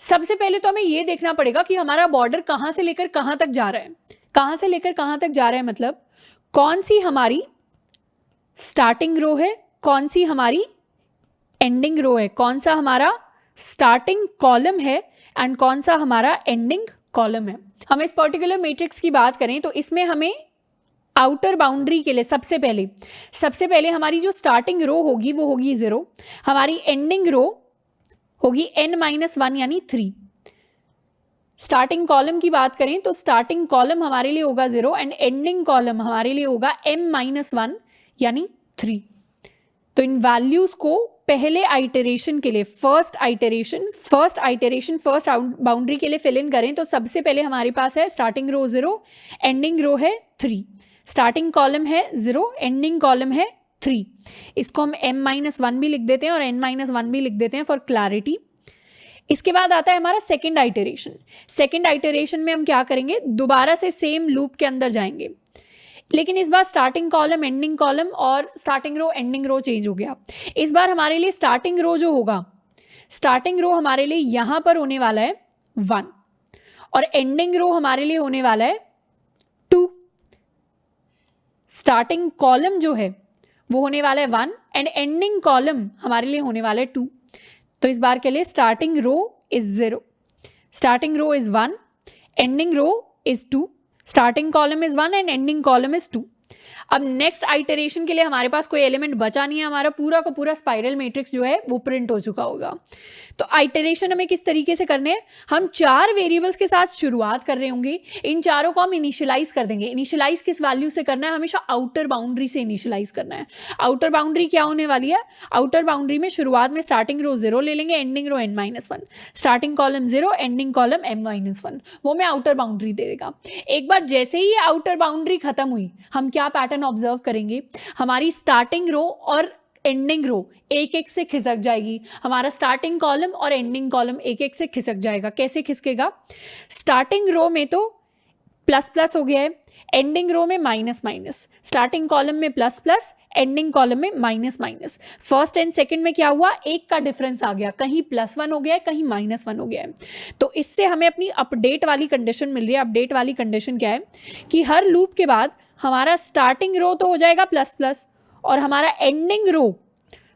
सबसे पहले तो हमें यह देखना पड़ेगा कि हमारा बॉर्डर कहां से लेकर कहां तक जा रहा है। कहां से लेकर कहां तक जा रहा है मतलब कौन सी हमारी स्टार्टिंग रो है, कौन सी हमारी एंडिंग रो है, कौन सा हमारा स्टार्टिंग कॉलम है एंड कौन सा हमारा एंडिंग कॉलम है। हम इस पर्टिकुलर मैट्रिक्स की बात करें तो इसमें हमें आउटर बाउंड्री के लिए सबसे पहले हमारी जो स्टार्टिंग रो होगी वो होगी 0, हमारी एंडिंग रो होगी n-1 यानी 3। स्टार्टिंग कॉलम की बात करें तो स्टार्टिंग कॉलम हमारे लिए होगा 0 एंड एंडिंग कॉलम हमारे लिए होगा m-1 यानी 3। तो इन वैल्यूज को पहले आइटरेशन के लिए फर्स्ट बाउंड्री के लिए फिल इन करें तो सबसे पहले हमारे पास है स्टार्टिंग रो 0, एंडिंग रो है 3। स्टार्टिंग कॉलम है 0, एंडिंग कॉलम है 3। इसको हम m-1 भी लिख देते हैं और n-1 भी लिख देते हैं फॉर क्लैरिटी। इसके बाद आता है हमारा सेकेंड आइटरेशन। सेकेंड आइटरेशन में हम क्या करेंगे, दोबारा से सेम लूप के अंदर जाएंगे, लेकिन इस बार स्टार्टिंग कॉलम, एंडिंग कॉलम और स्टार्टिंग रो, एंडिंग रो चेंज हो गया। इस बार हमारे लिए स्टार्टिंग रो जो होगा, स्टार्टिंग रो हमारे लिए यहां पर होने वाला है 1 और एंडिंग रो हमारे लिए होने वाला है 2। स्टार्टिंग कॉलम जो है वो होने वाला है 1 एंड एंडिंग कॉलम हमारे लिए होने वाला है 2। तो इस बार के लिए starting row is 0, starting row is 1, ending row is 2, starting column is 1 and ending column is 2। अब नेक्स्ट आइटरेशन के लिए हमारे पास कोई एलिमेंट बचा नहीं है, हमारा पूरा का पूरा स्पाइरल मैट्रिक्स जो है वो प्रिंट हो चुका होगा। तो आइटरेशन हमें किस तरीके से करने हैं, हम 4 वेरिएबल्स के साथ शुरुआत कर रहे होंगे, इन चारों को हम इनिशियलाइज कर देंगे। इनिशियलाइज किस वैल्यू से करना है, हमेशा आउटर बाउंड्री से इनिशियलाइज करना है। आउटर बाउंड्री क्या होने वाली है, आउटर बाउंड्री में शुरुआत में स्टार्टिंग रो 0 ले लेंगे, एंडिंग रो n-1, starting column 0, ending column m-1, वो मैं आउटर बाउंड्री दे देगा। एक बार जैसे ही ये आउटर बाउंड्री खत्म हुई, हम क्या पैटर्न ऑब्जर्व करेंगे, हमारी स्टार्टिंग रो और एंडिंग रो एक एक से खिसक जाएगी, हमारा स्टार्टिंग कॉलम और एंडिंग कॉलम एक एक से खिसक जाएगा। कैसे खिसकेगा, स्टार्टिंग रो में तो प्लस प्लस हो गया है, एंडिंग रो में माइनस माइनस, स्टार्टिंग कॉलम में प्लस प्लस, एंडिंग कॉलम में minus minus. First and second में क्या हुआ, एक का डिफरेंस आ गया, कहीं +1 हो गया है, कहीं -1 हो गया है। तो इससे हमें अपनी अपडेट वाली कंडीशन मिल रही है। अपडेट वाली कंडीशन क्या है कि हर लूप के बाद हमारा स्टार्टिंग रो तो हो जाएगा प्लस प्लस और हमारा एंडिंग रो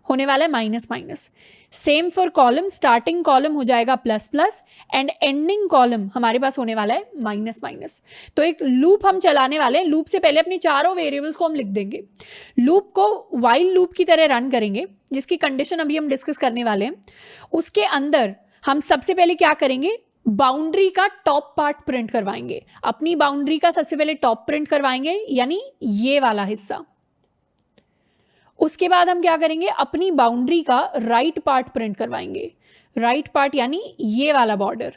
होने वाला है minus minus. Same for column, starting column हो जाएगा plus plus and ending column हमारे पास होने वाला है माइनस माइनस। तो एक लूप हम चलाने वाले हैं, लूप से पहले अपनी चारों वेरिएबल्स को हम लिख देंगे, लूप को व्हाइल लूप की तरह रन करेंगे, जिसकी कंडीशन अभी हम डिस्कस करने वाले हैं। उसके अंदर हम सबसे पहले क्या करेंगे, बाउंड्री का टॉप पार्ट प्रिंट करवाएंगे। अपनी बाउंड्री का सबसे पहले टॉप प्रिंट करवाएंगे, यानी ये वाला हिस्सा। उसके बाद हम क्या करेंगे, अपनी बाउंड्री का राइट पार्ट प्रिंट करवाएंगे, राइट पार्ट यानी ये वाला बॉर्डर।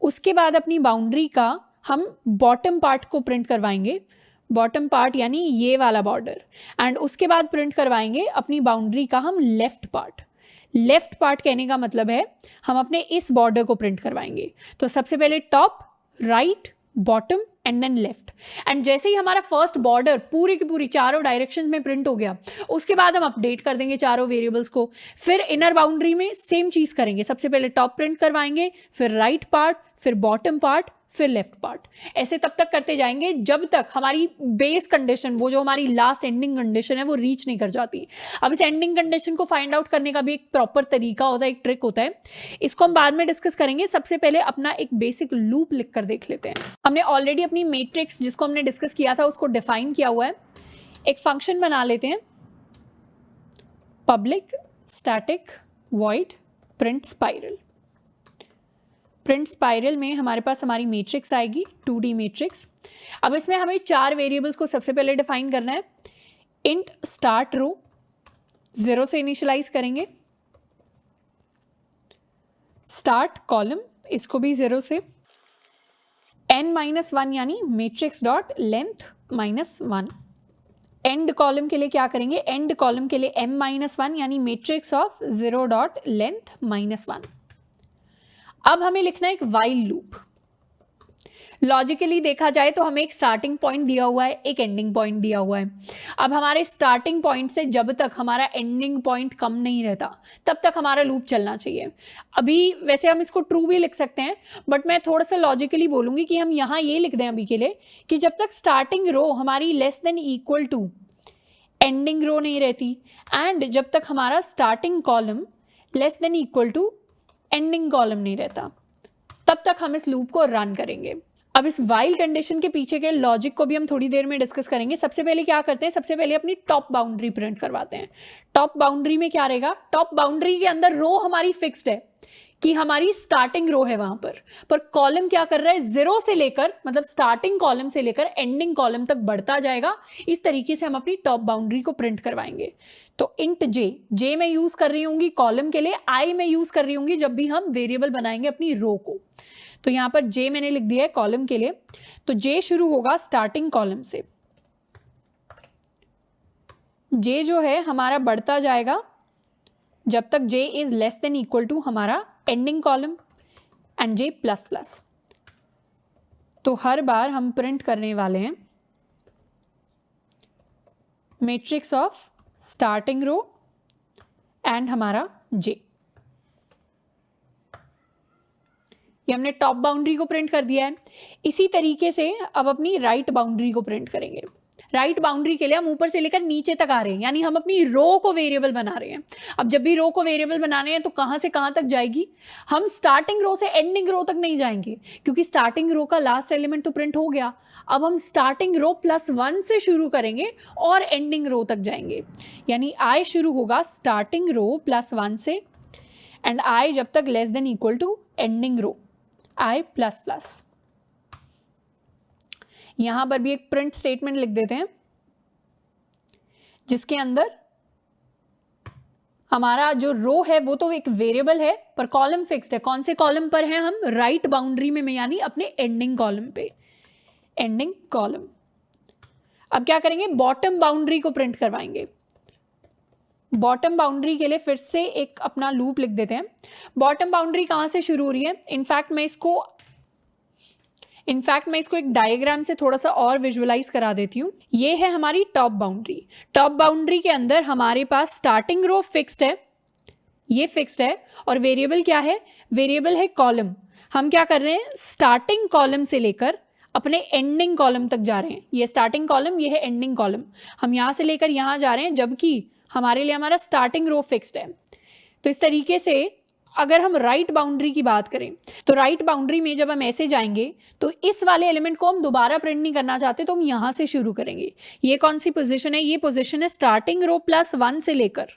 उसके बाद अपनी बाउंड्री का हम बॉटम पार्ट को प्रिंट करवाएंगे, बॉटम पार्ट यानी ये वाला बॉर्डर। एंड उसके बाद प्रिंट करवाएंगे अपनी बाउंड्री का हम लेफ्ट पार्ट। लेफ्ट पार्ट कहने का मतलब है हम अपने इस बॉर्डर को प्रिंट करवाएंगे। तो सबसे पहले top, right, bottom and then left. And जैसे ही हमारा फर्स्ट बॉर्डर पूरी की पूरी चारों डायरेक्शंस में प्रिंट हो गया, उसके बाद हम अपडेट कर देंगे चारों वेरिएबल्स को। फिर इनर बाउंड्री में सेम चीज करेंगे, सबसे पहले टॉप प्रिंट करवाएंगे, फिर राइट पार्ट, फिर बॉटम पार्ट, फिर लेफ्ट पार्ट। ऐसे तब तक करते जाएंगे जब तक हमारी बेस कंडीशन, वो जो हमारी लास्ट एंडिंग कंडीशन है, वो रीच नहीं कर जाती। अब इस एंडिंग कंडीशन को फाइंड आउट करने का भी एक प्रॉपर तरीका होता है, एक ट्रिक होता है, इसको हम बाद में डिस्कस करेंगे। सबसे पहले अपना एक बेसिक लूप लिख कर देख लेते हैं। हमने ऑलरेडी अपनी मैट्रिक्स जिसको हमने डिस्कस किया था उसको डिफाइन किया हुआ है। एक फंक्शन बना लेते हैं, public static void print spiral. Print spiral में हमारे पास हमारी मैट्रिक्स आएगी, 2D मैट्रिक्स। अब इसमें हमें 4 वेरिएबल्स को सबसे पहले डिफाइन करना है। इंट स्टार्ट रो 0 से इनिशियलाइज करेंगे, स्टार्ट कॉलम इसको भी 0 से, n-1 यानी matrix dot length -1। And column के लिए क्या करेंगे, एंड कॉलम के लिए m-1 यानी मैट्रिक्स ऑफ 0 डॉट लेंथ -1। अब हमें लिखना है एक वाइल लूप। लॉजिकली देखा जाए तो हमें एक स्टार्टिंग पॉइंट दिया हुआ है, एक एंडिंग पॉइंट दिया हुआ है। अब हमारे स्टार्टिंग पॉइंट से जब तक हमारा एंडिंग पॉइंट कम नहीं रहता तब तक हमारा लूप चलना चाहिए। अभी वैसे हम इसको ट्रू भी लिख सकते हैं, बट मैं थोड़ा सा लॉजिकली बोलूँगी कि हम यहाँ ये लिख दें अभी के लिए कि जब तक स्टार्टिंग रो हमारी less than equal to ending row नहीं रहती, एंड जब तक हमारा starting column less than equal to ending column नहीं रहता, तब तक हम इस लूप को रन करेंगे। अब इस वाइल कंडीशन के पीछे के लॉजिक को भी हम थोड़ी देर में डिस्कस करेंगे। सबसे पहले क्या करते हैं, सबसे पहले अपनी टॉप बाउंड्री प्रिंट करवाते हैं। टॉप बाउंड्री में क्या रहेगा, टॉप बाउंड्री के अंदर रो हमारी फिक्स्ड है कि हमारी स्टार्टिंग रो है वहां पर कॉलम क्या कर रहा है, 0 से लेकर, मतलब स्टार्टिंग कॉलम से लेकर एंडिंग कॉलम तक बढ़ता जाएगा। इस तरीके से हम अपनी टॉप बाउंड्री को प्रिंट करवाएंगे। तो इंट जे मैं यूज कर रही होंगी कॉलम के लिए, आई मैं यूज कर रही होंगी जब भी हम वेरिएबल बनाएंगे अपनी रो को। तो यहां पर जे मैंने लिख दिया है कॉलम के लिए। तो जे शुरू होगा स्टार्टिंग कॉलम से, जे जो है हमारा बढ़ता जाएगा जब तक J is less than equal to हमारा ending column, and J plus plus. तो हर बार हम प्रिंट करने वाले हैं matrix of starting row and हमारा जे। ये हमने टॉप बाउंड्री को प्रिंट कर दिया है। इसी तरीके से अब अपनी राइट बाउंड्री को प्रिंट करेंगे। राइट बाउंड्री के लिए हम ऊपर से लेकर नीचे तक आ रहे हैं, यानी हम अपनी रो को वेरिएबल बना रहे हैं। अब जब भी रो को वेरिएबल बनाने हैं तो कहाँ से कहाँ तक जाएगी, हम स्टार्टिंग रो से एंडिंग रो तक नहीं जाएंगे, क्योंकि स्टार्टिंग रो का लास्ट एलिमेंट तो प्रिंट हो गया। अब हम स्टार्टिंग रो +1 से शुरू करेंगे और एंडिंग रो तक जाएंगे, यानी आई शुरू होगा स्टार्टिंग रो +1 से, एंड आई जब तक less than equal to ending row I plus plus. यहां पर भी एक प्रिंट स्टेटमेंट लिख देते हैं जिसके अंदर हमारा जो रो है वो तो एक वेरिएबल है पर कॉलम फिक्स्ड है। कौन से कॉलम पर है, हम राइट बाउंड्री में, यानी अपने एंडिंग कॉलम पे, एंडिंग कॉलम। अब क्या करेंगे, बॉटम बाउंड्री को प्रिंट करवाएंगे। बॉटम बाउंड्री के लिए फिर से एक अपना लूप लिख देते हैं। बॉटम बाउंड्री कहां से शुरू हो रही है, इनफैक्ट मैं इसको एक डायग्राम से थोड़ा सा और विजुअलाइज करा देती हूँ। ये है हमारी टॉप बाउंड्री। टॉप बाउंड्री के अंदर हमारे पास स्टार्टिंग रो फिक्स्ड है, ये फिक्स्ड है, और वेरिएबल क्या है, वेरिएबल है कॉलम। हम क्या कर रहे हैं, स्टार्टिंग कॉलम से लेकर अपने एंडिंग कॉलम तक जा रहे हैं। ये स्टार्टिंग कॉलम, ये है एंडिंग कॉलम। हम यहाँ से लेकर यहाँ जा रहे हैं, जबकि हमारे लिए हमारा स्टार्टिंग रो फिक्स्ड है। तो इस तरीके से अगर हम राइट बाउंड्री की बात करें तो राइट बाउंड्री में जब हम ऐसे जाएंगे तो इस वाले एलिमेंट को हम दोबारा प्रिंट नहीं करना चाहते, तो हम यहां से शुरू करेंगे। ये कौन सी पोजीशन है, ये पोजीशन है स्टार्टिंग रो +1 से लेकर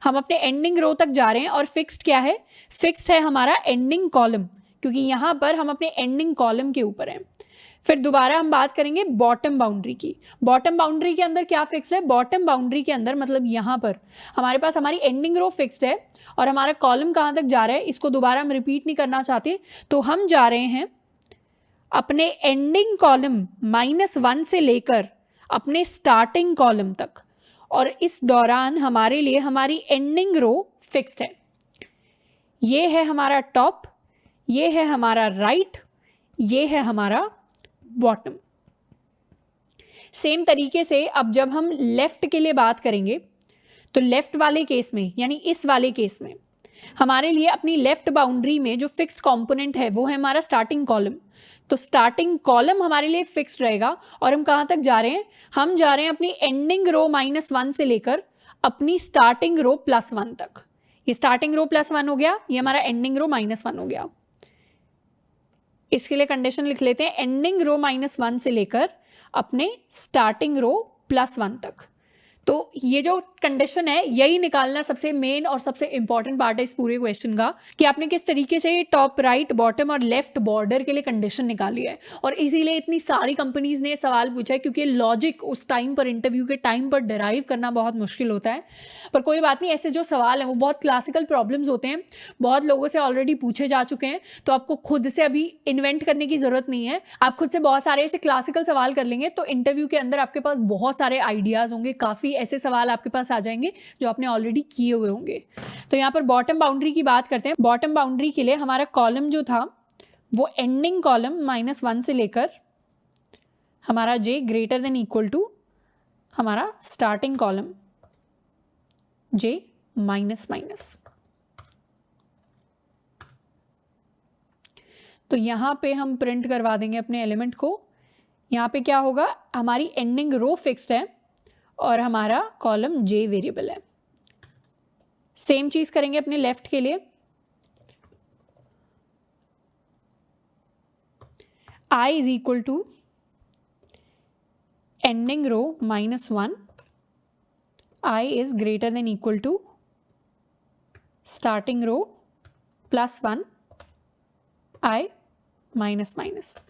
हम अपने एंडिंग रो तक जा रहे हैं। और फिक्स्ड क्या है, फिक्स्ड है हमारा एंडिंग कॉलम, क्योंकि यहां पर हम अपने एंडिंग कॉलम के ऊपर हैं। फिर दोबारा हम बात करेंगे बॉटम बाउंड्री की। बॉटम बाउंड्री के अंदर क्या फिक्स है, बॉटम बाउंड्री के अंदर मतलब यहाँ पर हमारे पास हमारी एंडिंग रो फिक्स्ड है और हमारा कॉलम कहाँ तक जा रहा है, इसको दोबारा हम रिपीट नहीं करना चाहते, तो हम जा रहे हैं अपने एंडिंग कॉलम -1 से लेकर अपने स्टार्टिंग कॉलम तक, और इस दौरान हमारे लिए हमारी एंडिंग रो फिक्स्ड है। ये है हमारा टॉप, ये है हमारा राइट, ये है हमारा बॉटम। सेम तरीके से अब जब हम लेफ्ट के लिए बात करेंगे तो लेफ्ट वाले केस में यानी इस वाले केस में हमारे लिए अपनी लेफ्ट बाउंड्री में जो फिक्स्ड कंपोनेंट है वो है हमारा स्टार्टिंग कॉलम। तो स्टार्टिंग कॉलम हमारे लिए फिक्स्ड रहेगा और हम कहाँ तक जा रहे हैं, हम जा रहे हैं अपनी एंडिंग रो -1 से लेकर अपनी स्टार्टिंग रो +1 तक। ये स्टार्टिंग रो +1 हो गया, ये हमारा एंडिंग रो -1 हो गया। इसके लिए कंडीशन लिख लेते हैं, एंडिंग रो -1 से लेकर अपने स्टार्टिंग रो +1 तक। तो ये जो कंडीशन है यही निकालना सबसे मेन और सबसे इंपॉर्टेंट पार्ट है इस पूरे क्वेश्चन का, कि आपने किस तरीके से टॉप, राइट, बॉटम और लेफ्ट बॉर्डर के लिए कंडीशन निकाली है। और इसीलिए इतनी सारी कंपनीज ने सवाल पूछा है, क्योंकि लॉजिक उस टाइम पर, इंटरव्यू के टाइम पर डिराइव करना बहुत मुश्किल होता है। पर कोई बात नहीं, ऐसे जो सवाल हैं वो बहुत क्लासिकल प्रॉब्लम्स होते हैं, बहुत लोगों से ऑलरेडी पूछे जा चुके हैं, तो आपको खुद से अभी इन्वेंट करने की जरूरत नहीं है। आप खुद से बहुत सारे ऐसे क्लासिकल सवाल कर लेंगे तो इंटरव्यू के अंदर आपके पास बहुत सारे आइडियाज होंगे, काफ़ी ऐसे सवाल आपके पास आ जाएंगे जो आपने ऑलरेडी किए हुए होंगे। तो यहाँ पर बॉटम बाउंड्री की बात करते हैं। बॉटम बाउंड्री के लिए हमारा कॉलम जो था वो एंडिंग कॉलम -1 से लेकर हमारा j > हमारा स्टार्टिंग कॉलम j -। तो यहाँ पे हम प्रिंट करवा देंगे अपने एलिमेंट को। यहाँ पे क्या होगा, हमारी एंडिंग रो फिक्स्ड है और हमारा कॉलम j वेरिएबल है। सेम चीज करेंगे अपने लेफ्ट के लिए। I = ending row -1, I > starting row +1, I -।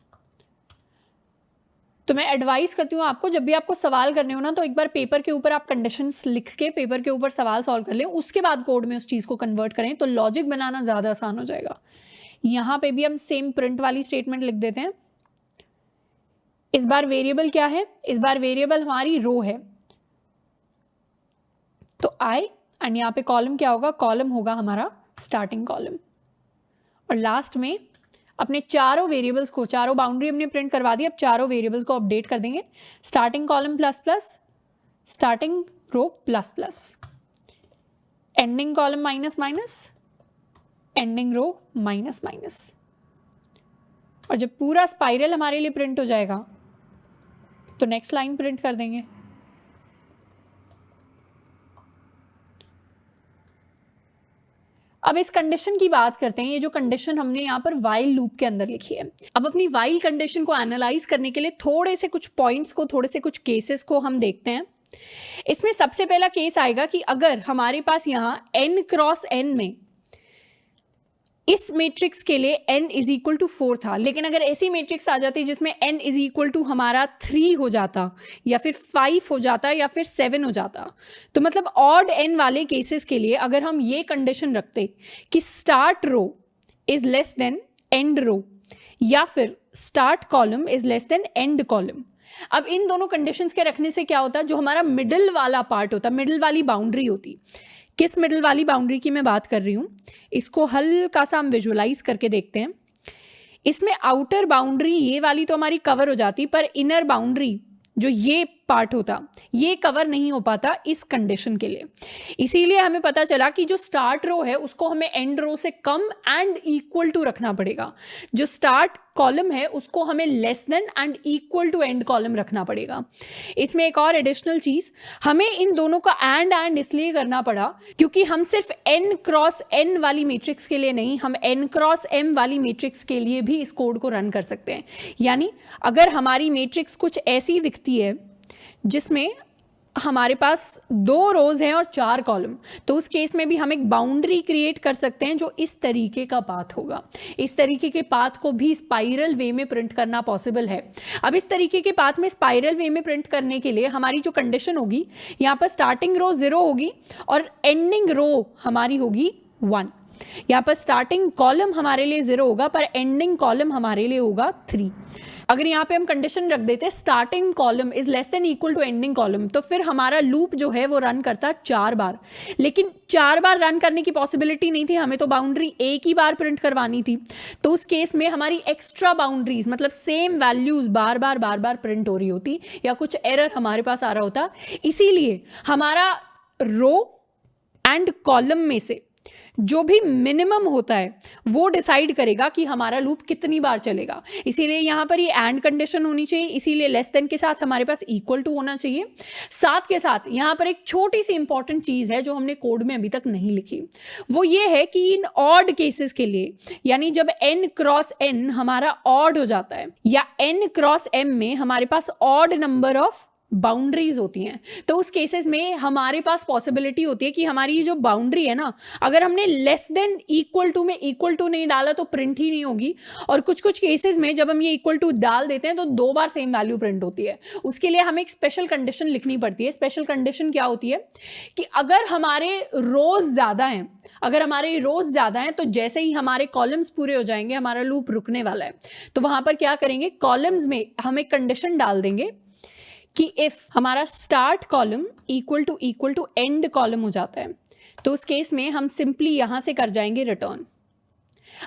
तो मैं एडवाइस करती हूँ आपको, जब भी आपको सवाल करने हो ना, तो एक बार पेपर के ऊपर आप कंडीशंस लिख के पेपर के ऊपर सवाल सॉल्व कर लें, उसके बाद कोड में उस चीज़ को कन्वर्ट करें, तो लॉजिक बनाना ज़्यादा आसान हो जाएगा। यहाँ पे भी हम सेम प्रिंट वाली स्टेटमेंट लिख देते हैं। इस बार वेरिएबल क्या है, इस बार वेरिएबल हमारी रो है, तो आई, एंड यहाँ पे कॉलम क्या होगा, कॉलम होगा हमारा स्टार्टिंग कॉलम। और लास्ट में अपने चारों वेरिएबल्स को, चारों बाउंड्री हमने प्रिंट करवा दी, अब चारों वेरिएबल्स को अपडेट कर देंगे। स्टार्टिंग कॉलम ++, स्टार्टिंग रो ++, एंडिंग कॉलम -, एंडिंग रो -। और जब पूरा स्पाइरल हमारे लिए प्रिंट हो जाएगा तो नेक्स्ट लाइन प्रिंट कर देंगे। अब इस कंडीशन की बात करते हैं। ये जो कंडीशन हमने यहाँ पर वाइल लूप के अंदर लिखी है, अब अपनी वाइल कंडीशन को एनालाइज करने के लिए थोड़े से कुछ पॉइंट्स को, थोड़े से कुछ केसेस को हम देखते हैं। इसमें सबसे पहला केस आएगा कि अगर हमारे पास यहाँ n क्रॉस n में इस मैट्रिक्स के लिए n = 4 था, लेकिन अगर ऐसी मैट्रिक्स आ जाती जिसमें n = हमारा 3 हो जाता, या फिर 5 हो जाता, या फिर 7 हो जाता, तो मतलब ऑड n वाले केसेस के लिए अगर हम ये कंडीशन रखते कि start row is less than end row, या फिर start column is less than end column. अब इन दोनों कंडीशंस के रखने से क्या होता है, जो हमारा मिडिल वाला पार्ट होता, मिडिल वाली बाउंड्री होती, किस मिडिल वाली बाउंड्री की मैं बात कर रही हूँ, इसको हल्का सा हम विजुअलाइज करके देखते हैं। इसमें आउटर बाउंड्री ये वाली तो हमारी कवर हो जाती, पर इनर बाउंड्री जो ये पार्ट होता ये कवर नहीं हो पाता इस कंडीशन के लिए। इसीलिए हमें पता चला कि जो स्टार्ट रो है उसको हमें एंड रो से कम एंड इक्वल टू रखना पड़ेगा, जो स्टार्ट कॉलम है उसको हमें less than and equal to end column रखना पड़ेगा। इसमें एक और एडिशनल चीज, हमें इन दोनों का एंड इसलिए करना पड़ा क्योंकि हम सिर्फ n क्रॉस n वाली मैट्रिक्स के लिए नहीं, हम n क्रॉस m वाली मैट्रिक्स के लिए भी इस कोड को रन कर सकते हैं। यानी अगर हमारी मैट्रिक्स कुछ ऐसी दिखती है जिसमें हमारे पास 2 रोज हैं और 4 कॉलम, तो उस केस में भी हम एक बाउंड्री क्रिएट कर सकते हैं जो इस तरीके का पाथ होगा। इस तरीके के पाथ को भी स्पाइरल वे में प्रिंट करना पॉसिबल है। अब इस तरीके के पाथ में स्पाइरल वे में प्रिंट करने के लिए हमारी जो कंडीशन होगी, यहाँ पर स्टार्टिंग रो 0 होगी और एंडिंग रो हमारी होगी 1। यहाँ पर स्टार्टिंग कॉलम हमारे लिए 0 होगा पर एंडिंग कॉलम हमारे लिए होगा 3। अगर यहाँ पे हम कंडीशन रख देते starting column is less than equal to ending column, तो फिर हमारा लूप जो है वो रन करता 4 बार। लेकिन 4 बार रन करने की पॉसिबिलिटी नहीं थी, हमें तो बाउंड्री एक ही बार प्रिंट करवानी थी। तो उस केस में हमारी एक्स्ट्रा बाउंड्रीज मतलब सेम वैल्यूज बार बार प्रिंट हो रही होती या कुछ एरर हमारे पास आ रहा होता। इसीलिए हमारा रो एंड कॉलम में से जो भी मिनिमम होता है वो डिसाइड करेगा कि हमारा लूप कितनी बार चलेगा। इसीलिए यहाँ पर ये एंड कंडीशन होनी चाहिए, इसीलिए लेस देन के साथ हमारे पास इक्वल टू होना चाहिए। साथ के साथ यहाँ पर एक छोटी सी इंपॉर्टेंट चीज है जो हमने कोड में अभी तक नहीं लिखी, वो ये है कि इन ऑड केसेस के लिए, यानी जब n क्रॉस n हमारा ऑड हो जाता है या n क्रॉस m में हमारे पास ऑड नंबर ऑफ बाउंड्रीज होती हैं, तो उस केसेस में हमारे पास पॉसिबिलिटी होती है कि हमारी जो बाउंड्री है ना, अगर हमने लेस देन इक्वल टू में इक्वल टू नहीं डाला तो प्रिंट ही नहीं होगी। और कुछ कुछ केसेस में जब हम ये इक्वल टू डाल देते हैं तो 2 बार सेम वैल्यू प्रिंट होती है। उसके लिए हमें एक स्पेशल कंडीशन लिखनी पड़ती है। स्पेशल कंडीशन क्या होती है कि अगर हमारे रोज ज्यादा हैं तो जैसे ही हमारे कॉलम्स पूरे हो जाएंगे हमारा लूप रुकने वाला है। तो वहां पर क्या करेंगे, कॉलम्स में हम एक कंडीशन डाल देंगे कि इफ हमारा start column equal to end column हो जाता है तो उस केस में हम सिंपली यहां से कर जाएंगे रिटर्न।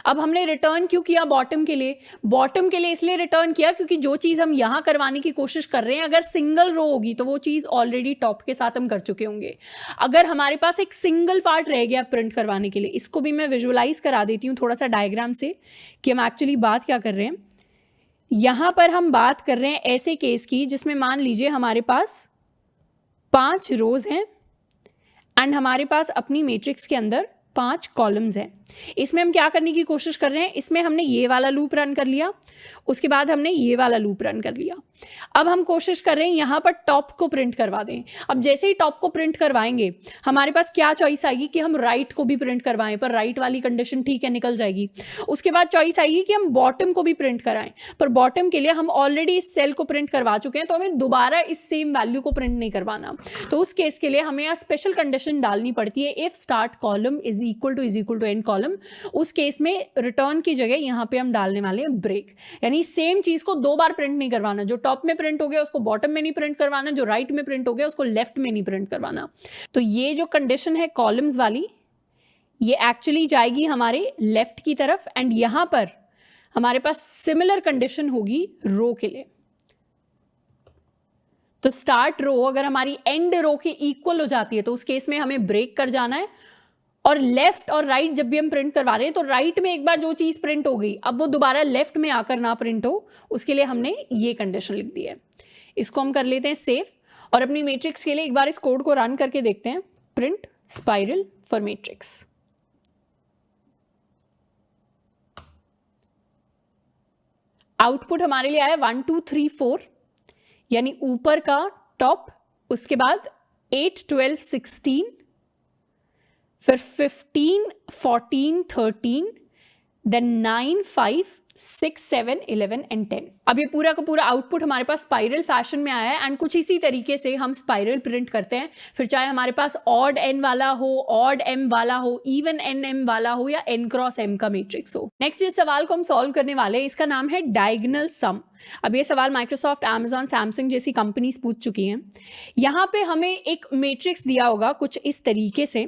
अब हमने रिटर्न क्यों किया बॉटम के लिए इसलिए रिटर्न किया क्योंकि जो चीज हम यहां करवाने की कोशिश कर रहे हैं अगर सिंगल रो होगी तो वो चीज ऑलरेडी टॉप के साथ हम कर चुके होंगे। अगर हमारे पास एक सिंगल पार्ट रह गया प्रिंट करवाने के लिए, इसको भी मैं विजुअलाइज करा देती हूँ थोड़ा सा डायग्राम से कि हम एक्चुअली बात क्या कर रहे हैं। यहां पर हम बात कर रहे हैं ऐसे केस की जिसमें मान लीजिए हमारे पास 5 रोज हैं एंड हमारे पास अपनी मैट्रिक्स के अंदर 5 कॉलम्स हैं। इसमें हम क्या करने की कोशिश कर रहे हैं, इसमें हमने ये वाला लूप रन कर लिया, उसके बाद हमने ये वाला लूप रन कर लिया। अब हम कोशिश कर रहे हैं यहां पर टॉप को प्रिंट करवा दें। अब जैसे ही टॉप को प्रिंट करवाएंगे हमारे पास क्या चॉइस आएगी कि हम राइट को भी प्रिंट करवाएं, पर राइट वाली कंडीशन ठीक है निकल जाएगी। उसके बाद चॉइस आएगी कि हम बॉटम को भी प्रिंट कराएं, पर बॉटम के लिए हम ऑलरेडी इस सेल को प्रिंट करवा चुके हैं तो हमें दोबारा इस सेम वैल्यू को प्रिंट नहीं करवाना। तो उस केस के लिए हमें यहाँ स्पेशल कंडीशन डालनी पड़ती है, if start column is equal to end column. उस केस में रिटर्न की जगह यहां पे हम डालने वाले हैं ब्रेक, यानी सेम चीज को 2 बार प्रिंट नहीं करवाना। जो टॉप में प्रिंट हो गया उसको बॉटम में नहीं प्रिंट करवाना, जो राइट में प्रिंट हो गया उसको लेफ्ट में नहीं प्रिंट करवाना। तो ये जो कंडीशन है कॉलम्स वाली, ये एक्चुअली जाएगी हमारे लेफ्ट की तरफ एंड यहां पर हमारे पास सिमिलर कंडीशन होगी रो के लिए। तो स्टार्ट रो अगर हमारी एंड रो के इक्वल हो जाती है तो उस केस में हमें ब्रेक कर जाना है। और लेफ्ट और राइट जब भी हम प्रिंट करवा रहे हैं तो राइट में एक बार जो चीज प्रिंट हो गई अब वो दोबारा लेफ्ट में आकर ना प्रिंट हो, उसके लिए हमने ये कंडीशन लिख दी है। इसको हम कर लेते हैं सेव और अपनी मैट्रिक्स के लिए एक बार इस कोड को रन करके देखते हैं। Print spiral for matrix. Output हमारे लिए आया 1 2 3 4, यानी ऊपर का टॉप, उसके बाद 8 12 16, फिर 15 14 13, देन 9 5 6 7 11 एंड 10। अब ये पूरा का पूरा आउटपुट हमारे पास स्पाइरल फैशन में आया है एंड कुछ इसी तरीके से हम स्पाइरल प्रिंट करते हैं। फिर चाहे हमारे पास ऑड n वाला हो, ऑड m वाला हो, इवन n m वाला हो या n क्रॉस m का मैट्रिक्स हो। नेक्स्ट जिस सवाल को हम सॉल्व करने वाले हैं इसका नाम है डायगोनल सम। अब ये सवाल माइक्रोसॉफ्ट, अमेजॉन, सैमसंग जैसी कंपनीज पूछ चुकी हैं। यहाँ पे हमें एक मैट्रिक्स दिया होगा कुछ इस तरीके से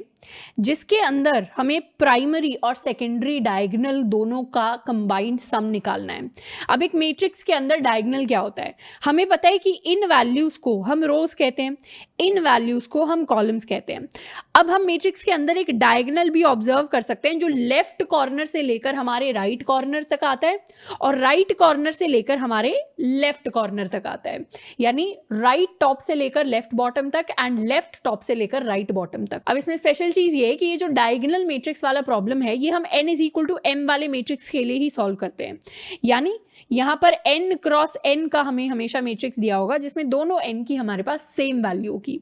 जिसके अंदर हमें प्राइमरी और सेकेंडरी डायगोनल दोनों का कंबाइंड सम निकालना है। अब एक मैट्रिक्स के अंदर डायगोनल क्या होता है, हमें पता है कि इन वैल्यूज को हम रोज कहते हैं, इन वैल्यूज को हम कॉलम्स कहते हैं। अब हम मैट्रिक्स के अंदर एक डायगोनल भी ऑब्जर्व कर सकते हैं जो लेफ्ट कॉर्नर से लेकर हमारे राइट कॉर्नर तक आता है और राइट कॉर्नर से लेकर हमारे लेफ्ट कॉर्नर तक आता है, यानी राइट टॉप से लेकर लेफ्ट बॉटम तक एंड लेफ्ट टॉप से लेकर राइट बॉटम तक। अब इसमें स्पेशल चीज ये है कि ये जो डायगोनल मैट्रिक्स वाला प्रॉब्लम है ये हम n is equal to m वाले मैट्रिक्स के लिए ही सॉल्व करते हैं। यानी यहां पर n क्रॉस n का हमें हमेशा मैट्रिक्स दिया होगा जिसमें दोनों n की हमारे पास सेम वैल्यू होगी।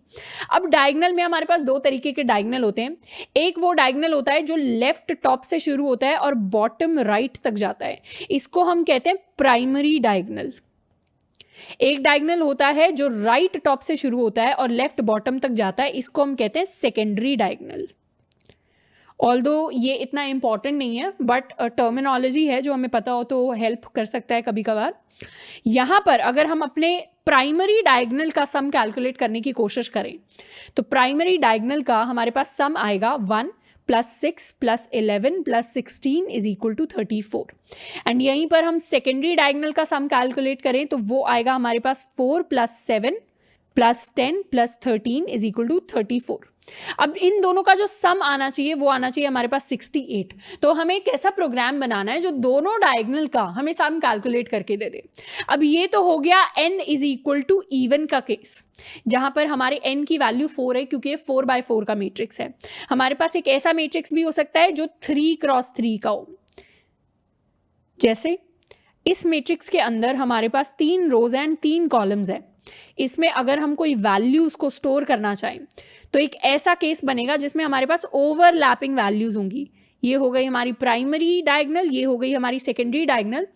अब डायगोनल में हमारे पास 2 तरीके के डायगोनल होते हैं। एक वो डायगोनल होता है जो लेफ्ट टॉप से शुरू होता है और बॉटम राइट तक जाता है, इसको हम कहते हैं प्राइमरी डायगोनल। एक डायगोनल होता है जो राइट टॉप से शुरू होता है और लेफ्ट बॉटम तक जाता है, इसको हम कहते हैं सेकेंडरी डायगोनल। ऑल्दो ये इतना इम्पॉर्टेंट नहीं है, बट टर्मिनोलॉजी है जो हमें पता हो तो हेल्प कर सकता है कभी कभार। यहाँ पर अगर हम अपने प्राइमरी डायगोनल का सम कैलकुलेट करने की कोशिश करें तो प्राइमरी डायगोनल का हमारे पास सम आएगा 1 + 6 + 11 + 16 इज इक्वल टू 34। एंड यहीं पर हम सेकेंडरी डायगोनल का सम कैलकुलेट करें तो वो आएगा हमारे पास 4 + 7 + 10 + 13 इज इक्वल टू 34। अब इन दोनों का जो सम आना चाहिए वो आना चाहिए हमारे पास 68। तो हमें एक ऐसा प्रोग्राम बनाना है जो दोनों डायगोनल का हमें सम कैलकुलेट करके दे दे। अब ये तो हो गया n is equal to even का केस, जहां पर हमारे n की वैल्यू 4 है क्योंकि ये 4x4 का मैट्रिक्स है। हमारे पास एक ऐसा मैट्रिक्स भी हो सकता है जो 3x3 का हो। जैसे इस मैट्रिक्स के अंदर हमारे पास 3 रोज एंड 3 कॉलम्स है। इसमें अगर हम कोई वैल्यूज को स्टोर करना चाहें तो एक ऐसा केस बनेगा जिसमें हमारे पास ओवरलैपिंग वैल्यूज होंगी। ये हो गई हमारी प्राइमरी डायगोनल, ये हो गई हमारी सेकेंडरी डायगोनल।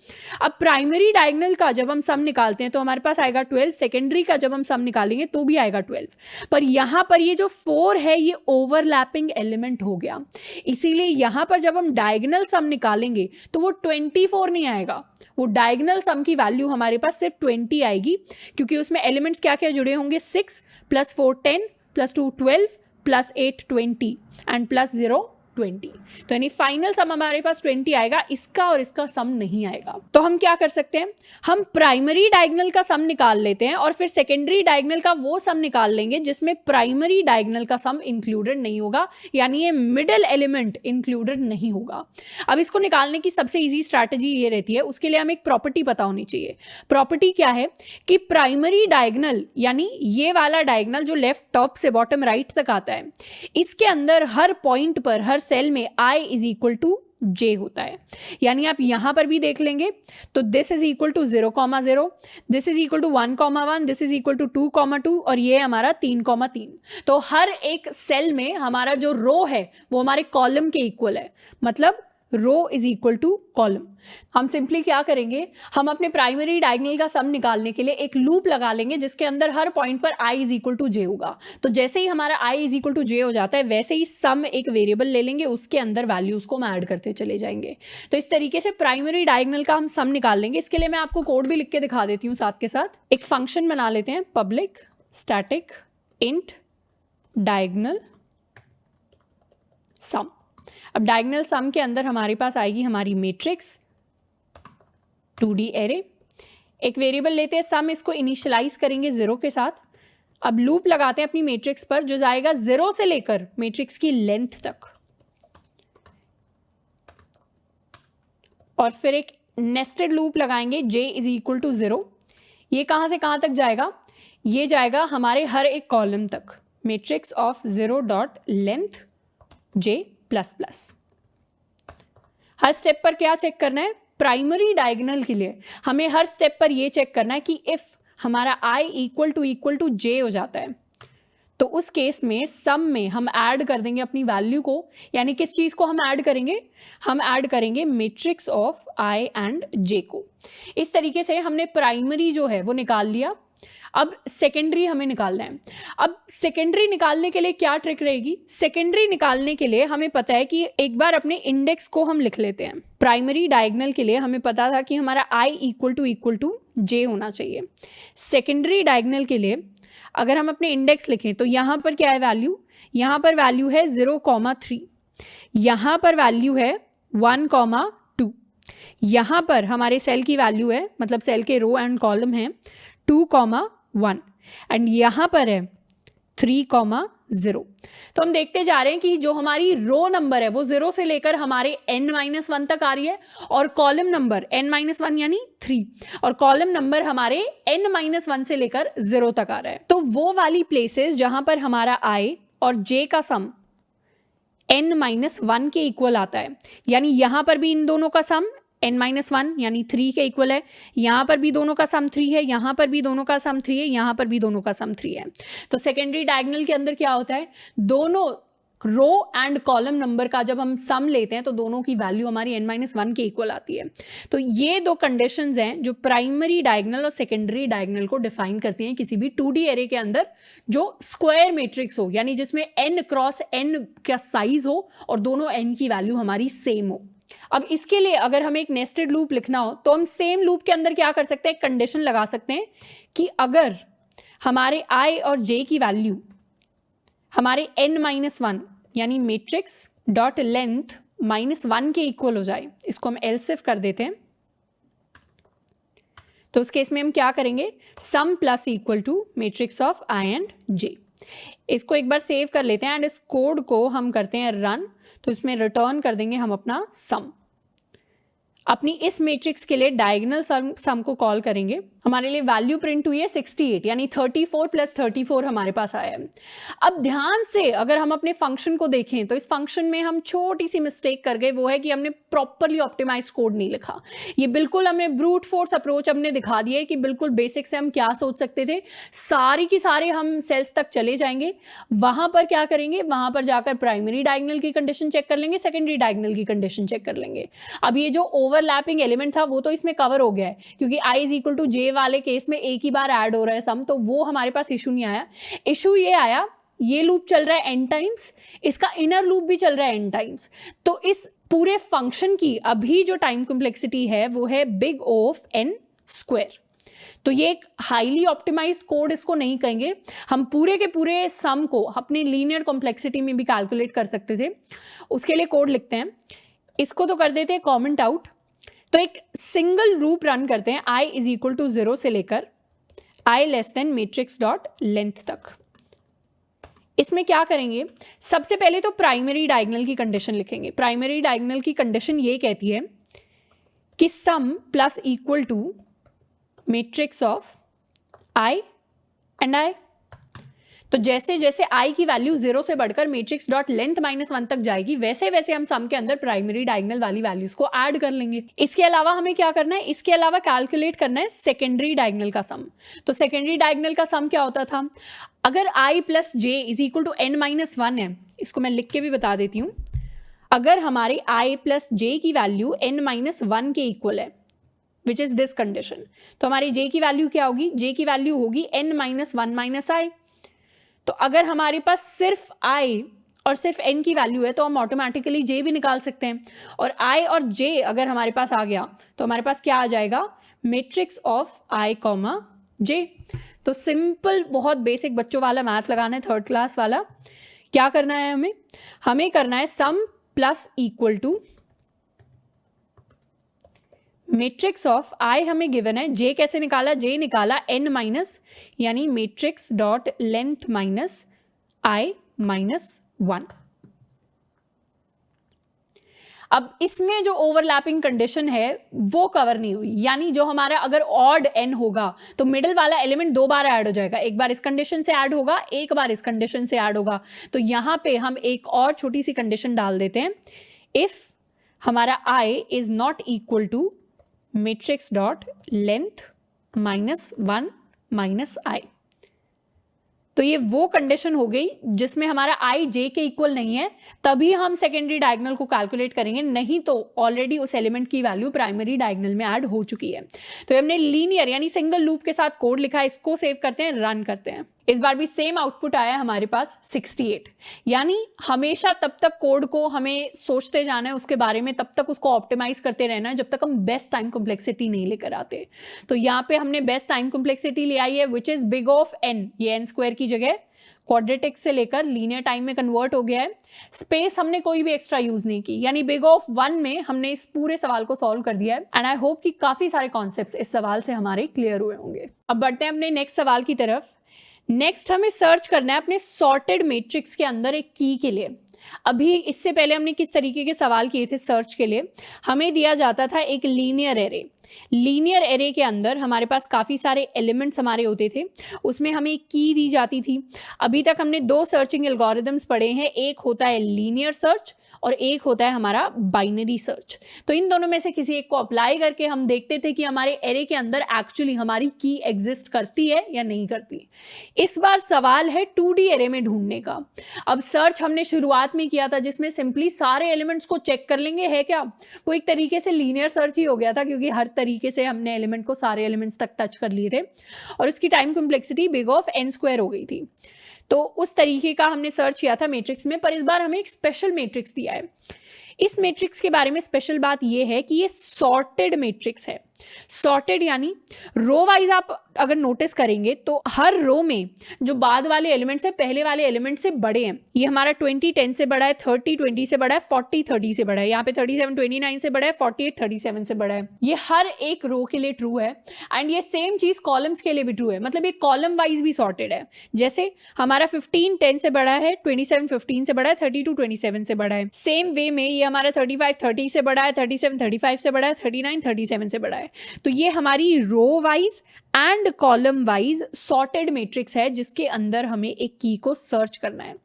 अब प्राइमरी डायगोनल का जब हम सम निकालते हैं तो हमारे पास आएगा 12, सेकेंडरी का जब हम सम निकालेंगे तो भी आएगा 12। पर यहाँ पर ये जो 4 है ये ओवरलैपिंग एलिमेंट हो गया, इसीलिए यहाँ पर जब हम डायगोनल सम निकालेंगे तो वो 24 नहीं आएगा, वो डायगोनल सम की वैल्यू हमारे पास सिर्फ 20 आएगी, क्योंकि उसमें एलिमेंट्स क्या क्या जुड़े होंगे, 6 + 4 10 + 2 12 + 8 20 एंड +0 20। तो यानी फाइनल सम हमारे पास 20 आएगा, इसका और इसका सम नहीं आएगा। तो हम क्या कर सकते हैं, हम प्राइमरी डायगोनल का सम निकाल लेते हैं और फिर सेकेंडरी डायगोनल का वो सम निकाल लेंगे जिसमें प्राइमरी डायगोनल का सम इंक्लूडेड नहीं होगा, यानी ये मिडिल एलिमेंट इंक्लूडेड नहीं होगा। अब इसको निकालने की सबसे ईजी स्ट्रैटेजी ये रहती है, उसके लिए हमें एक प्रॉपर्टी पता होनी चाहिए। प्रॉपर्टी क्या है कि प्राइमरी डायगोनल यानी ये वाला डायगोनल जो लेफ्ट टॉप से बॉटम राइट तक आता है, इसके अंदर हर पॉइंट पर हर सेल में i is equal to j होता है। यानी आप यहां पर भी देख लेंगे तो this is equal to 0,0, this is equal to 1,1, this is equal to 2,2 और ये हमारा 3,3। तो हर एक सेल में हमारा जो रो है वो हमारे कॉलम के इक्वल है, मतलब रो इज इक्वल टू कॉलम। हम सिंपली क्या करेंगे, हम अपने प्राइमरी डायगोनल का सम निकालने के लिए एक लूप लगा लेंगे जिसके अंदर हर पॉइंट पर i is equal to j होगा। तो जैसे ही हमारा i is equal to j हो जाता है वैसे ही सम एक वेरिएबल ले लेंगे, उसके अंदर वैल्यूज को हम ऐड करते चले जाएंगे। तो इस तरीके से प्राइमरी डायगोनल का हम सम निकाल लेंगे। इसके लिए मैं आपको कोड भी लिख के दिखा देती हूँ साथ के साथ। एक फंक्शन बना लेते हैं, पब्लिक स्टैटिक इंट डायगोनल सम। अब डायगोनल सम के अंदर हमारे पास आएगी हमारी मैट्रिक्स 2D एरे। एक वेरिएबल लेते हैं सम, इसको इनिशियलाइज करेंगे 0 के साथ। अब लूप लगाते हैं अपनी मैट्रिक्स पर जो जाएगा 0 से लेकर मैट्रिक्स की लेंथ तक, और फिर एक नेस्टेड लूप लगाएंगे j इज इक्वल टू 0। ये कहां से कहां तक जाएगा, ये जाएगा हमारे हर एक कॉलम तक, matrix of 0 dot length j plus plus. Her step पर क्या चेक करना है, प्राइमरी डायगोनल के लिए हमें हर स्टेप पर यह चेक करना है कि इफ हमारा i इक्वल टू j हो जाता है तो उस केस में सम में हम ऐड कर देंगे अपनी वैल्यू को। यानी किस चीज को हम ऐड करेंगे, हम ऐड करेंगे matrix of i and j को। इस तरीके से हमने प्राइमरी जो है वो निकाल लिया। अब सेकेंडरी हमें निकालना है। अब सेकेंडरी निकालने के लिए क्या ट्रिक रहेगी, सेकेंडरी निकालने के लिए हमें पता है कि एक बार अपने इंडेक्स को हम लिख लेते हैं। प्राइमरी डायगोनल के लिए हमें पता था कि हमारा i इक्वल टू j होना चाहिए। सेकेंडरी डायगोनल के लिए अगर हम अपने इंडेक्स लिखें तो यहाँ पर क्या है वैल्यू, यहाँ पर वैल्यू है 0,3, यहाँ पर वैल्यू है 1,2, यहाँ पर हमारे सेल की वैल्यू है, मतलब सेल के रो एंड कॉलम है 2,1 एंड यहाँ पर है 3,0। तो हम देखते जा रहे हैं कि जो हमारी रो नंबर है वो 0 से लेकर हमारे n-1 तक आ रही है और कॉलम नंबर n-1 यानी 3 और कॉलम नंबर हमारे n-1 से लेकर 0 तक आ रहा है। तो वो वाली प्लेसेस जहां पर हमारा i और j का सम n-1 के इक्वल आता है, यानी यहां पर भी इन दोनों का सम n-1 यानी 3 के इक्वल है, यहाँ पर भी दोनों का सम 3 है, यहाँ पर भी दोनों का सम 3 है, यहाँ पर भी दोनों का सम 3 है। तो सेकेंडरी डायगोनल के अंदर क्या होता है, दोनों रो एंड कॉलम नंबर का जब हम सम लेते हैं तो दोनों की वैल्यू हमारी n-1 के इक्वल आती है। तो ये दो कंडीशंस हैं जो प्राइमरी डायगोनल और सेकेंडरी डायगोनल को डिफाइन करती हैं किसी भी 2D एरे के अंदर जो स्क्वायर मैट्रिक्स हो, यानी जिसमें n क्रॉस n का साइज हो और दोनों n की वैल्यू हमारी सेम हो। अब इसके लिए अगर हमें एक नेस्टेड लूप लिखना हो तो हम सेम लूप के अंदर क्या कर सकते हैं, एक कंडीशन लगा सकते हैं कि अगर हमारे i और j की वैल्यू हमारे n-1 यानी मैट्रिक्स डॉट लेंथ -1 के इक्वल हो जाए, इसको हम एल्स इफ कर देते हैं, तो उस केस में हम क्या करेंगे, sum plus equal to matrix of i and j। इसको एक बार सेव कर लेते हैं एंड इस कोड को हम करते हैं रन। तो इसमें रिटर्न कर देंगे हम अपना सम। अपनी इस मैट्रिक्स के लिए डायगोनल सम को कॉल करेंगे। हमारे लिए वैल्यू प्रिंट हुई है 68, यानी 34 + 34 हमारे पास आया है। अब ध्यान से अगर हम अपने फंक्शन को देखें तो इस फंक्शन में हम छोटी सी मिस्टेक कर गए, वो है कि हमने प्रॉपरली ऑप्टिमाइज कोड नहीं लिखा। ये बिल्कुल हमने ब्रूट फोर्स अप्रोच हमने दिखा दिया है कि बिल्कुल बेसिक से हम क्या सोच सकते थे, सारी की सारे हम सेल्स तक चले जाएंगे, वहां पर क्या करेंगे, वहां पर जाकर प्राइमरी डायगोनल की कंडीशन चेक कर लेंगे, सेकेंडरी डायगोनल की कंडीशन चेक कर लेंगे। अब ये जो ओवरलैपिंग एलिमेंट था वो तो इसमें कवर हो गया है, क्योंकि i = j वाले केस में एक ही बार ऐड हो रहा है सम, तो वो हमारे पास इशू नहीं आया। इशू ये आया, ये लूप चल रहा है n टाइम्स, इसका इनर लूप भी चल रहा है n टाइम्स, तो इस पूरे फंक्शन की अभी जो टाइम कॉम्प्लेक्सिटी है वो है बिग O ऑफ n²। तो ये एक हाईली ऑप्टिमाइज्ड कोड इसको नहीं कहेंगे, हम पूरे के पूरे सम को अपने लीनियर कॉम्प्लेक्सिटी में भी कैलकुलेट कर सकते थे। उसके लिए कोड लिखते हैं, इसको तो कर देते हैं कमेंट आउट। तो एक सिंगल लूप रन करते हैं i = 0 से लेकर i < मैट्रिक्स डॉट लेंथ तक। इसमें क्या करेंगे, सबसे पहले तो प्राइमरी डायगोनल की कंडीशन लिखेंगे। प्राइमरी डायगोनल की कंडीशन ये कहती है कि sum plus equal to matrix of i and i। तो जैसे जैसे i की वैल्यू 0 से बढ़कर मैट्रिक्स डॉट लेंथ -1 तक जाएगी, वैसे वैसे हम सम के अंदर प्राइमरी डायगोनल वाली वैल्यूज को ऐड कर लेंगे। इसके अलावा हमें क्या करना है, इसके अलावा कैलकुलेट करना है सेकेंडरी डायगोनल का सम। तो सेकेंडरी डायगोनल का सम क्या होता था, अगर i + j = n-1 है, इसको मैं लिख के भी बता देती हूँ। अगर हमारे i + j की वैल्यू n-1 के इक्वल है, विच इज दिस कंडीशन, तो हमारी j की वैल्यू क्या होगी, j की वैल्यू होगी n-1 - i। तो अगर हमारे पास सिर्फ i और सिर्फ n की वैल्यू है तो हम ऑटोमेटिकली j भी निकाल सकते हैं, और i और j अगर हमारे पास आ गया तो हमारे पास क्या आ जाएगा, मैट्रिक्स ऑफ i, j। तो सिंपल बहुत बेसिक बच्चों वाला मैथ लगाना है, 3rd क्लास वाला। क्या करना है हमें करना है sum plus equal to matrix of i हमें गिवन है, j कैसे निकाला, j निकाला n- यानी मैट्रिक्स डॉट लेंथ i -1। अब इसमें जो ओवरलैपिंग कंडीशन है वो कवर नहीं हुई, यानी जो हमारा अगर ऑड n होगा तो मिडिल वाला एलिमेंट 2 बार ऐड हो जाएगा, एक बार इस कंडीशन से ऐड होगा, एक बार इस कंडीशन से ऐड होगा। तो यहां पे हम एक और छोटी सी कंडीशन डाल देते हैं, इफ हमारा i is not equal to matrix dot length -1 - i। तो ये वो कंडीशन हो गई जिसमें हमारा i j के इक्वल नहीं है, तभी हम सेकेंडरी डायगोनल को कैलकुलेट करेंगे, नहीं तो ऑलरेडी उस एलिमेंट की वैल्यू प्राइमरी डायगोनल में ऐड हो चुकी है। तो हमने लीनियर यानी सिंगल लूप के साथ कोड लिखा है, इसको सेव करते हैं, रन करते हैं। इस बार भी सेम आउटपुट आया हमारे पास 68, यानी हमेशा तब तक कोड को हमें सोचते जाना है उसके बारे में, तब तक उसको ऑप्टिमाइज करते रहना है जब तक हम बेस्ट टाइम कॉम्प्लेक्सिटी नहीं लेकर आते। तो यहाँ पे हमने बेस्ट टाइम कॉम्प्लेक्सिटी ले आई है which is big of n, ये n² की जगह क्वाड्रेटिक से लेकर लीनियर टाइम में कन्वर्ट हो गया है। स्पेस हमने कोई भी एक्स्ट्रा यूज नहीं की, यानी बिग ऑफ 1 में हमने इस पूरे सवाल को सॉल्व कर दिया है। एंड आई होप कि काफी सारे कॉन्सेप्ट्स इस सवाल से हमारे क्लियर हुए होंगे। अब बढ़ते हैं अपने नेक्स्ट सवाल की तरफ। नेक्स्ट हमें सर्च करना है अपने सॉर्टेड मैट्रिक्स के अंदर एक की के लिए। अभी इससे पहले हमने किस तरीके के सवाल किए थे सर्च के लिए, हमें दिया जाता था एक लीनियर एरे, लीनियर एरे के अंदर हमारे पास काफ़ी सारे एलिमेंट्स हमारे होते थे, उसमें हमें की दी जाती थी। अभी तक हमने दो सर्चिंग एल्गोरिदम्स पढ़े हैं, एक होता है लीनियर सर्च और एक होता है हमारा बाइनरी सर्च। तो इन दोनों में से किसी एक को अप्लाई करके हम देखते थे कि हमारे एरे के अंदर एक्चुअली हमारी की एग्जिस्ट करती है या नहीं करती। इस बार सवाल है 2D एरे में ढूंढने का। अब सर्च हमने शुरुआत में किया था जिसमें सिंपली सारे एलिमेंट्स को चेक कर लेंगे, है क्या? वो एक तरीके से लीनियर सर्च ही हो गया था, क्योंकि हर तरीके से हमने एलिमेंट को सारे एलिमेंट्स तक टच कर लिए थे और उसकी time complexity big of n² हो गई थी। तो उस तरीके का हमने सर्च किया था मैट्रिक्स में, पर इस बार हमें एक स्पेशल मैट्रिक्स दिया है। इस मैट्रिक्स के बारे में स्पेशल बात यह है कि ये सॉर्टेड मैट्रिक्स है। सॉर्टेड यानी रो वाइज आप अगर नोटिस करेंगे तो हर रो में जो बाद वाले एलिमेंट्स है पहले वाले एलिमेंट से बड़े हैं। ये हमारा 20 10 से बड़ा है, 30 20 से बड़ा है, 40 30 से बड़ा है, यहाँ पे 37 29 से बड़ा है, 48 37 से बड़ा है। ये हर एक रो के लिए ट्रू है एंड ये सेम चीज कॉलम्स के लिए भी ट्रू है, मतलब ये कॉलम वाइज भी सॉर्टेड है। जैसे हमारा 15 10 से बड़ा है, 27 15 से बड़ा है, 32 27 से बड़ा है। सेम वे में ये हमारा 35 30 से बड़ा है, 37 35 से बड़ा है, 39 37 से बड़ा है। तो ये हमारी row wise and column wise sorted matrix है जिसके अंदर हमें एक की को सर्च करना है।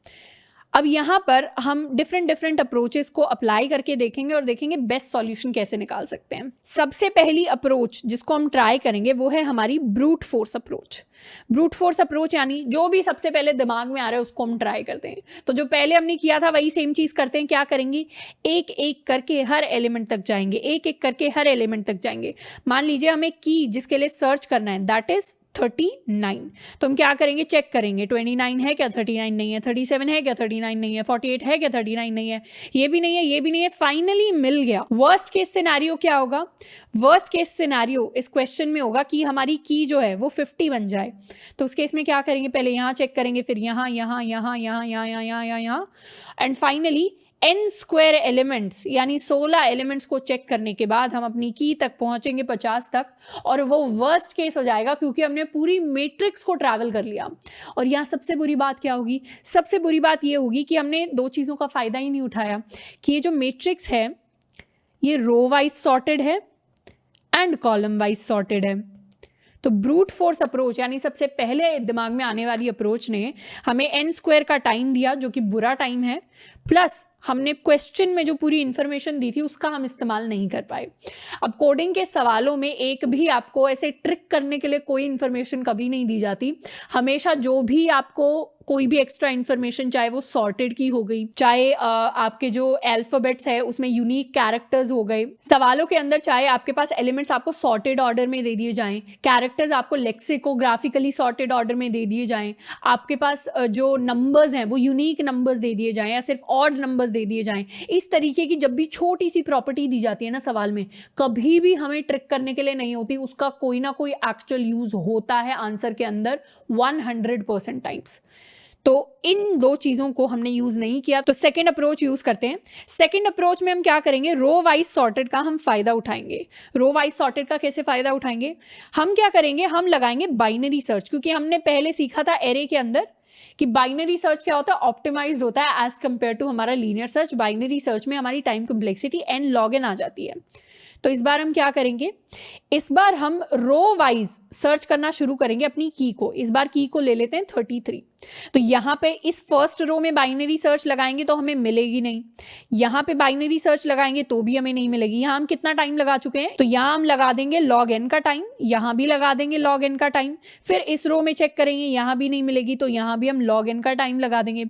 अब यहाँ पर हम डिफरेंट अप्रोचेस को अप्लाई करके देखेंगे और देखेंगे बेस्ट सॉल्यूशन कैसे निकाल सकते हैं। सबसे पहली अप्रोच जिसको हम ट्राई करेंगे वो है हमारी brute force approach. Brute force approach यानी जो भी सबसे पहले दिमाग में आ रहा है उसको हम ट्राई करते हैं। तो जो पहले हमने किया था वही सेम चीज करते हैं। क्या करेंगे? एक एक करके हर एलिमेंट तक जाएंगे, एक एक करके हर एलिमेंट तक जाएंगे। मान लीजिए हमें की जिसके लिए सर्च करना है दैट इज 39, तो हम क्या करेंगे? चेक करेंगे 29 है क्या? 39 नहीं है। 37 है क्या? 39 नहीं है। 48 है क्या? 39 नहीं है। ये भी नहीं है, ये भी नहीं है। फाइनली मिल गया। वर्स्ट केस सिनेरियो क्या होगा? वर्स्ट केस सिनेरियो इस क्वेश्चन में होगा कि हमारी की जो है वो 50 बन जाए। तो उस केस में क्या करेंगे? पहले यहाँ चेक करेंगे, फिर यहाँ यहाँ यहाँ यहाँ यहाँ यहाँ यहाँ यहाँ एंड फाइनली n² एलिमेंट्स यानी 16 एलिमेंट्स को चेक करने के बाद हम अपनी की तक पहुंचेंगे 50 तक, और वो वर्स्ट केस हो जाएगा क्योंकि हमने पूरी मैट्रिक्स को ट्रैवल कर लिया। और यहाँ सबसे बुरी बात क्या होगी? सबसे बुरी बात ये होगी कि हमने दो चीज़ों का फायदा ही नहीं उठाया कि ये जो मैट्रिक्स है ये रो वाइज सॉर्टेड है एंड कॉलम वाइज सॉर्टेड है। तो ब्रूट फोर्स अप्रोच यानी सबसे पहले दिमाग में आने वाली अप्रोच ने हमें n² का टाइम दिया जो कि बुरा टाइम है, प्लस हमने क्वेश्चन में जो पूरी इंफॉर्मेशन दी थी उसका हम इस्तेमाल नहीं कर पाए। अब कोडिंग के सवालों में एक भी आपको ऐसे ट्रिक करने के लिए कोई इंफॉर्मेशन कभी नहीं दी जाती। हमेशा जो भी आपको कोई भी एक्स्ट्रा इंफॉर्मेशन, चाहे वो सॉर्टेड की हो गई, चाहे आपके जो अल्फाबेट्स है उसमें यूनिक कैरेक्टर्स हो गए, सवालों के अंदर चाहे आपके पास एलिमेंट्स आपको सॉर्टेड ऑर्डर में दे दिए जाएं, कैरेक्टर्स आपको लेक्सिकोग्राफिकली सॉर्टेड ऑर्डर में दे दिए जाएं, आपके पास जो नंबर्स हैं वो यूनिक नंबर्स दे दिए जाएं या सिर्फ ऑड नंबर्स दे दिए जाएं। इस तरीके की जब भी छोटी सी प्रॉपर्टी दी जाती है ना सवाल में, कभी भी हमें ट्रिक करने के लिए नहीं होती, उसका कोई ना कोई एक्चुअल यूज होता है आंसर के अंदर 100% टाइम्स। तो इन दो चीजों को हमने यूज नहीं किया, तो सेकंड अप्रोच यूज करते हैं। सेकंड अप्रोच में हम क्या करेंगे? रो वाइज सॉर्टेड का हम फायदा उठाएंगे। रो वाइज सॉर्टेड का कैसे फायदा उठाएंगे? हम क्या करेंगे? हम लगाएंगे बाइनरी सर्च, क्योंकि हमने पहले सीखा था एरे के अंदर कि बाइनरी सर्च क्या होता है? ऑप्टिमाइज्ड होता है एज कंपेयर टू हमारा लीनियर सर्च। बाइनरी सर्च में हमारी time complexity n log n आ जाती है। तो इस बार हम क्या करेंगे? इस बार हम रो वाइज सर्च करना शुरू करेंगे अपनी की को। इस बार की को ले लेते हैं 33। तो यहाँ पे इस फर्स्ट रो में बाइनरी सर्च लगाएंगे तो हमें मिलेगी नहीं, यहाँ पे बाइनरी सर्च लगाएंगे तो भी हमें नहीं मिलेगी। यहाँ हम कितना टाइम लगा चुके हैं? तो यहाँ हम लगा देंगे log n का टाइम, यहाँ भी लगा देंगे log n का टाइम। फिर इस रो में चेक करेंगे, यहाँ भी नहीं मिलेगी तो यहाँ भी हम log n का टाइम लगा देंगे।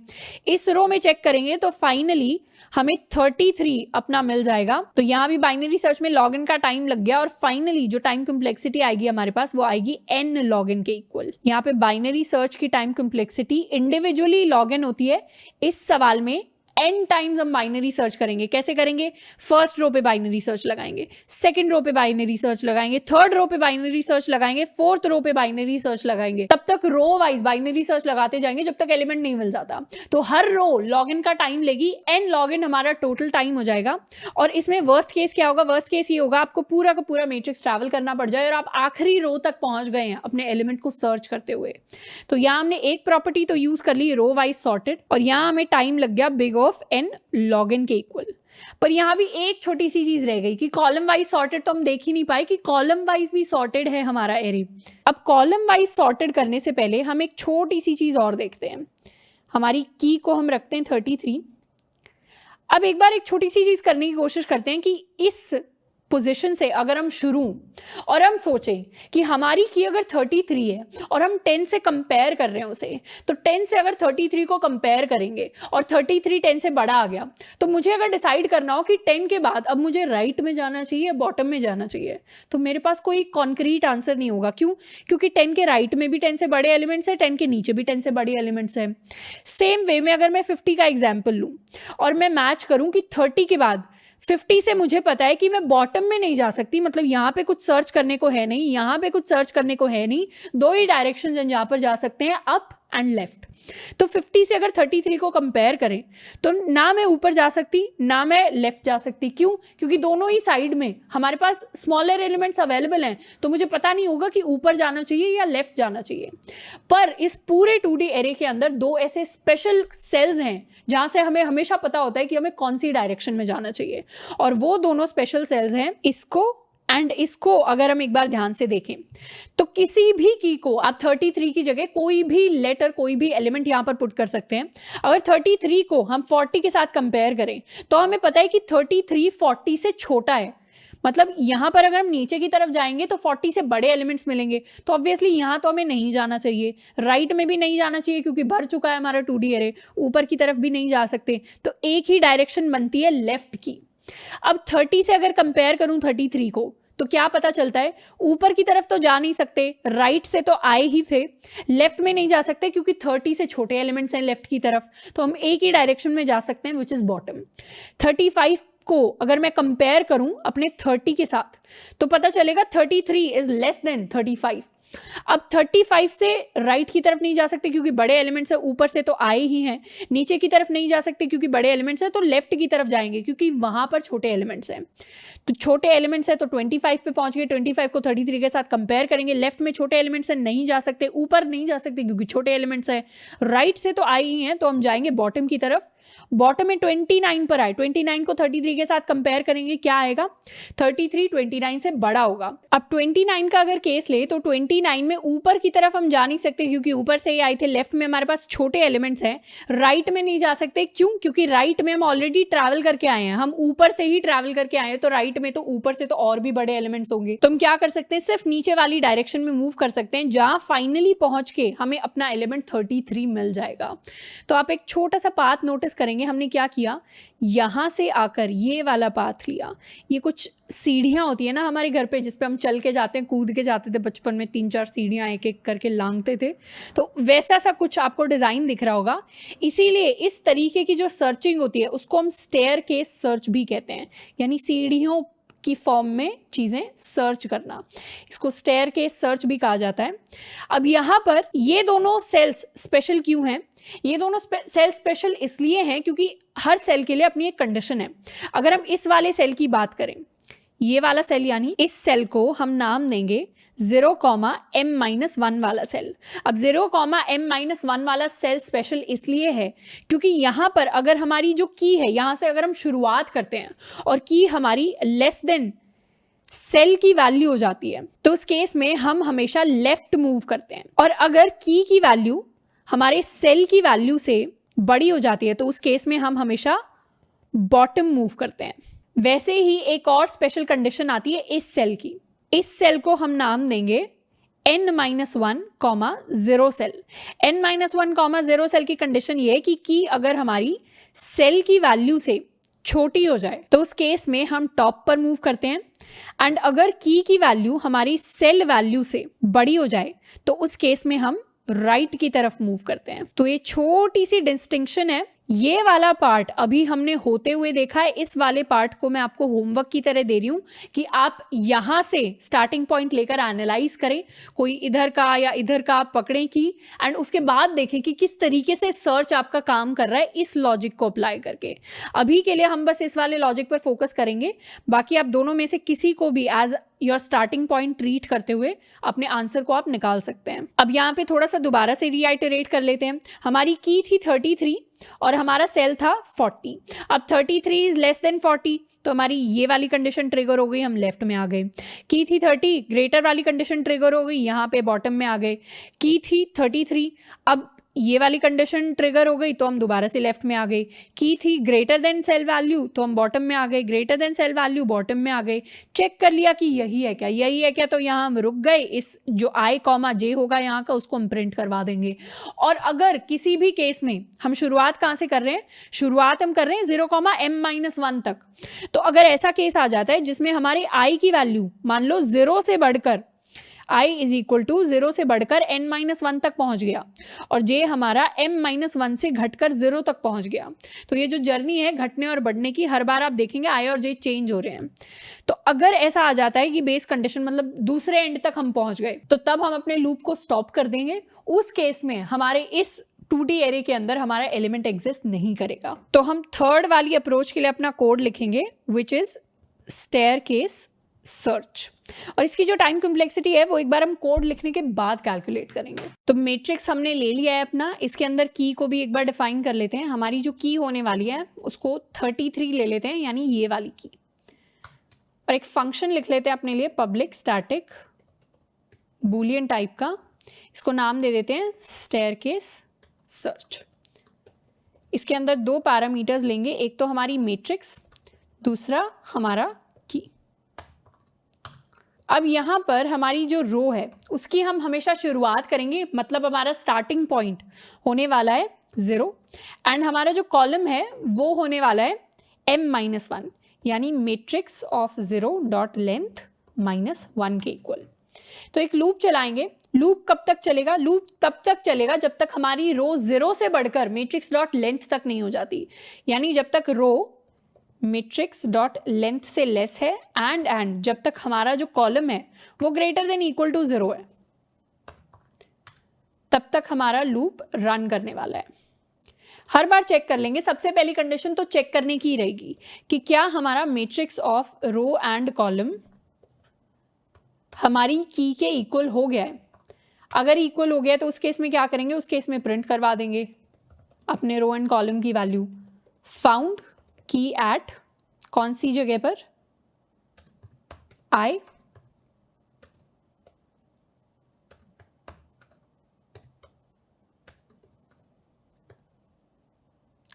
इस रो में चेक करेंगे तो फाइनली हमें 33 अपना मिल जाएगा। तो यहाँ भी बाइनरी सर्च में log n का टाइम लग गया और फाइनली जो टाइम कॉम्प्लेक्सिटी आएगी हमारे पास वो आएगी n log n के इक्वल। यहाँ पे बाइनरी सर्च की time complexity individually log n होती है। इस सवाल में n टाइम्स हम बाइनरी सर्च करेंगे। कैसे करेंगे? फर्स्ट रो पे बाइनरी सर्च लगाएंगे, सेकंड रो पे बाइनरी सर्च लगाएंगे, थर्ड रो पे बाइनरी सर्च लगाएंगे, फोर्थ रो पे बाइनरी सर्च लगाएंगे। तब तक रो वाइज बाइनरी सर्च लगाते जाएंगे जब तक एलिमेंट नहीं मिल जाता। तो हर रो log n का टाइम लेगी, n log n हमारा टोटल टाइम हो जाएगा। और इसमें वर्स्ट केस क्या होगा? वर्स्ट केस ये होगा आपको पूरा का पूरा मैट्रिक्स ट्रैवल करना पड़ जाए और आप आखिरी रो तक पहुंच गए हैं अपने एलिमेंट को सर्च करते हुए। तो यहाँ हमने एक प्रॉपर्टी तो यूज कर ली रो वाइज सॉर्टेड, और यहाँ हमें टाइम लग गया big of n log n के इक्वल। पर यहाँ भी एक छोटी सी चीज रह गई कि कॉलम वाइज सॉर्टेड तो हम देख ही नहीं पाए कि कॉलम वाइज भी सॉर्टेड है हमारा एरे। अब कॉलम वाइज सॉर्टेड करने से पहले हम एक छोटी सी चीज और देखते हैं। हमारी की को हम रखते हैं 33। अब एक बार एक छोटी सी चीज करने की कोशिश करते हैं कि इस पोजीशन से अगर हम शुरू और हम सोचें कि हमारी की अगर 33 है और हम 10 से कंपेयर कर रहे हैं उसे, तो 10 से अगर 33 को कंपेयर करेंगे और 33 10 से बड़ा आ गया, तो मुझे अगर डिसाइड करना हो कि 10 के बाद अब मुझे राइट में जाना चाहिए या बॉटम में जाना चाहिए, तो मेरे पास कोई कॉन्क्रीट आंसर नहीं होगा। क्यों? क्योंकि 10 के राइट में भी 10 से बड़े एलिमेंट्स है, 10 के नीचे भी 10 से बड़े एलिमेंट्स है। सेम वे में अगर मैं 50 का एग्जाम्पल लूँ और मैं मैच करूँ कि 30 के बाद 50 से मुझे पता है कि मैं बॉटम में नहीं जा सकती, मतलब यहाँ पे कुछ सर्च करने को है नहीं, यहाँ पे कुछ सर्च करने को है नहीं, दो ही डायरेक्शंस हैं जहाँ पर जा सकते हैं, अप एंड लेफ्ट। तो 50 से अगर 33 को कंपेयर करें तो ना मैं ऊपर जा सकती ना मैं लेफ्ट जा सकती। क्यों? क्योंकि दोनों ही साइड में हमारे पास स्मॉलर एलिमेंट्स अवेलेबल हैं, तो मुझे पता नहीं होगा कि ऊपर जाना चाहिए या लेफ्ट जाना चाहिए। पर इस पूरे 2D एरे के अंदर दो ऐसे स्पेशल सेल्स हैं जहां से हमें हमेशा पता होता है कि हमें कौन सी डायरेक्शन में जाना चाहिए, और वो दोनों स्पेशल सेल्स हैं इसको एंड इसको। अगर हम एक बार ध्यान से देखें तो किसी भी की को आप 33 की जगह कोई भी लेटर, कोई भी एलिमेंट यहां पर पुट कर सकते हैं। अगर 33 को हम 40 के साथ कंपेयर करें तो हमें पता है कि 33 40 से छोटा है, मतलब यहां पर अगर हम नीचे की तरफ जाएंगे तो 40 से बड़े एलिमेंट्स मिलेंगे, तो ऑब्वियसली यहां तो हमें नहीं जाना चाहिए, राइट में भी नहीं जाना चाहिए क्योंकि भर चुका है हमारा 2D एरे, ऊपर की तरफ भी नहीं जा सकते, तो एक ही डायरेक्शन बनती है लेफ्ट की। अब 30 से अगर कंपेयर करूं 33 को तो क्या पता चलता है, ऊपर की तरफ तो जा नहीं सकते, राइट से तो आए ही थे, लेफ्ट में नहीं जा सकते क्योंकि 30 से छोटे एलिमेंट्स हैं लेफ्ट की तरफ, तो हम एक ही डायरेक्शन में जा सकते हैं विच इज बॉटम। 35 को अगर मैं कंपेयर करूं अपने 30 के साथ तो पता चलेगा 33 इज लेस देन 35। अब 35 से राइट की तरफ नहीं जा सकते क्योंकि बड़े एलिमेंट्स है, ऊपर से तो आए ही हैं, नीचे की तरफ नहीं जा सकते क्योंकि बड़े एलिमेंट्स है, तो लेफ्ट की तरफ जाएंगे क्योंकि वहां पर छोटे एलिमेंट्स हैं। तो छोटे एलिमेंट्स है तो 25 पे पहुंच गए, 25 को 33 के साथ कंपेयर करेंगे, लेफ्ट में छोटे एलिमेंट्स है नहीं जा सकते, ऊपर नहीं जा सकते क्योंकि छोटे एलिमेंट्स है, राइट से तो आए ही हैं, तो हम जाएंगे बॉटम की तरफ। बॉटम में 29 पर आए, 29 को 33 के साथ कंपेयर करेंगे, क्या आएगा? 33 29 से बड़ा होगा। अब 29 का अगर केस ले तो 29 में ऊपर की तरफ हम जा नहीं सकते क्योंकि ऊपर से ही आए थे, लेफ्ट में हमारे पास छोटे एलिमेंट्स हैं, राइट में नहीं जा सकते। क्यों? क्योंकि राइट में हम ऑलरेडी ट्रैवल करके आए हैं, हम ऊपर से ही ट्रैवल करके आए हैं, तो राइट में तो ऊपर से तो और भी बड़े एलिमेंट्स होंगे, तो हम क्या कर सकते हैं, सिर्फ नीचे वाली डायरेक्शन में मूव कर सकते हैं जहां फाइनली पहुंच के हमें अपना एलिमेंट 33 मिल जाएगा। तो आप एक छोटा सा पाथ नोटिस करेंगे, हमने क्या किया, यहां से आकर ये वाला पाथ लिया। ये कुछ सीढ़ियां होती है ना हमारे घर पे जिस पे हम चल के जाते हैं, कूद के जाते थे बचपन में, 3-4 सीढ़ियां एक एक करके लांघते थे, तो वैसा सा कुछ आपको डिजाइन दिख रहा होगा। इसीलिए इस तरीके की जो सर्चिंग होती है उसको हम स्टेयरकेस सर्च भी कहते हैं, यानी सीढ़ियों की फॉर्म में चीजें सर्च करना, इसको स्टेयरकेस सर्च भी कहा जाता है। अब यहाँ पर ये दोनों सेल्स स्पेशल क्यों हैं? ये दोनों सेल स्पेशल इसलिए हैं क्योंकि हर सेल के लिए अपनी एक कंडीशन है। अगर हम इस वाले सेल की बात करें, ये वाला सेल यानी इस सेल को हम नाम देंगे 0,m-1 वाला सेल। अब 0,m-1 वाला सेल स्पेशल इसलिए है क्योंकि यहाँ पर अगर हमारी जो की है, यहाँ से अगर हम शुरुआत करते हैं और की हमारी लेस देन सेल की वैल्यू हो जाती है, तो उस केस में हम हमेशा लेफ्ट मूव करते हैं, और अगर की वैल्यू हमारे सेल की वैल्यू से बड़ी हो जाती है तो उस केस में हम हमेशा बॉटम मूव करते हैं। वैसे ही एक और स्पेशल कंडीशन आती है इस सेल की, इस सेल को हम नाम देंगे n-1, 0 सेल। n-1, 0 सेल की कंडीशन ये है कि अगर हमारी सेल की वैल्यू से छोटी हो जाए तो उस केस में हम टॉप पर मूव करते हैं, एंड अगर की वैल्यू हमारी सेल वैल्यू से बड़ी हो जाए तो उस केस में हम राइट की तरफ मूव करते हैं। तो ये छोटी सी डिस्टिंक्शन है। ये वाला पार्ट अभी हमने होते हुए देखा है, इस वाले पार्ट को मैं आपको होमवर्क की तरह दे रही हूं कि आप यहां से स्टार्टिंग पॉइंट लेकर एनालाइज करें, कोई इधर का या इधर का आप पकड़ें की, एंड उसके बाद देखें कि किस तरीके से सर्च आपका काम कर रहा है इस लॉजिक को अप्लाई करके। अभी के लिए हम बस इस वाले लॉजिक पर फोकस करेंगे, बाकी आप दोनों में से किसी को भी as your starting point treat करते हुए अपने आंसर को आप निकाल सकते हैं। अब यहाँ पे थोड़ा सा दोबारा से रीआइटरेट कर लेते हैं। हमारी की थी 33 और हमारा सेल था 40। अब 33 इज लेस देन 40, तो हमारी ये वाली कंडीशन ट्रिगर हो गई, हम लेफ्ट में आ गए। की थी 30, ग्रेटर वाली कंडीशन ट्रिगर हो गई, यहाँ पे बॉटम में आ गए। की थी 33, अब ये वाली कंडीशन ट्रिगर हो गई तो हम दोबारा से लेफ्ट में आ गए। की थी ग्रेटर देन सेल वैल्यू, तो हम बॉटम में आ गए। Greater than cell value, bottom में आ गए। चेक कर लिया कि यही है क्या, यही है क्या, तो यहाँ हम रुक गए। इस जो i कॉमा j होगा यहाँ का, उसको हम प्रिंट करवा देंगे। और अगर किसी भी केस में हम शुरुआत कहाँ से कर रहे हैं, शुरुआत हम कर रहे हैं 0,m-1 तक, तो अगर ऐसा केस आ जाता है जिसमें हमारे i की वैल्यू मान लो 0 से बढ़कर i इज इक्वल टू 0 से बढ़कर n-1 तक पहुंच गया और j हमारा m-1 से घटकर 0 तक पहुंच गया, तो ये जो जर्नी है घटने और बढ़ने की, हर बार आप देखेंगे i और j चेंज हो रहे हैं। तो अगर ऐसा आ जाता है कि बेस कंडीशन मतलब दूसरे एंड तक हम पहुंच गए, तो तब हम अपने लूप को स्टॉप कर देंगे। उस केस में हमारे इस 2D एरे के अंदर हमारा एलिमेंट एग्जिस्ट नहीं करेगा। तो हम थर्ड वाली अप्रोच के लिए अपना कोड लिखेंगे, विच इज स्टेयरकेस सर्च। और इसकी जो टाइम कॉम्प्लेक्सिटी है वो एक बार हम कोड लिखने के बाद कैलकुलेट करेंगे। तो मैट्रिक्स हमने ले लिया है अपना, इसके अंदर की को भी एक बार डिफाइन कर लेते हैं। हमारी जो की होने वाली है उसको 33 ले लेते हैं, यानी ये वाली की, और एक फंक्शन लिख लेते हैं अपने लिए, पब्लिक स्टैटिक बूलियन टाइप का। इसको नाम दे देते हैं स्टेयरकेस सर्च। इसके अंदर दो पैरामीटर्स लेंगे, एक तो हमारी मैट्रिक्स, दूसरा हमारा की। अब यहाँ पर हमारी जो रो है उसकी हम हमेशा शुरुआत करेंगे, मतलब हमारा स्टार्टिंग पॉइंट होने वाला है 0 एंड हमारा जो कॉलम है वो होने वाला है m-1, यानी मैट्रिक्स ऑफ 0 डॉट लेंथ -1 के इक्वल। तो एक लूप चलाएंगे। लूप कब तक चलेगा? लूप तब तक चलेगा जब तक हमारी रो 0 से बढ़कर मैट्रिक्स डॉट लेंथ तक नहीं हो जाती, यानी जब तक रो मैट्रिक्स डॉट लेंथ से लेस है एंड जब तक हमारा जो कॉलम है वो ग्रेटर देन इक्वल टू 0 है, तब तक हमारा लूप रन करने वाला है। हर बार चेक कर लेंगे। सबसे पहली कंडीशन तो चेक करने की रहेगी कि क्या हमारा matrix of row and column हमारी की के इक्वल हो गया है। अगर इक्वल हो गया है तो उस केस में क्या करेंगे, उस केस में प्रिंट करवा देंगे अपने रो एंड कॉलम की वैल्यू। फाउंड की एट कौन सी जगह पर, i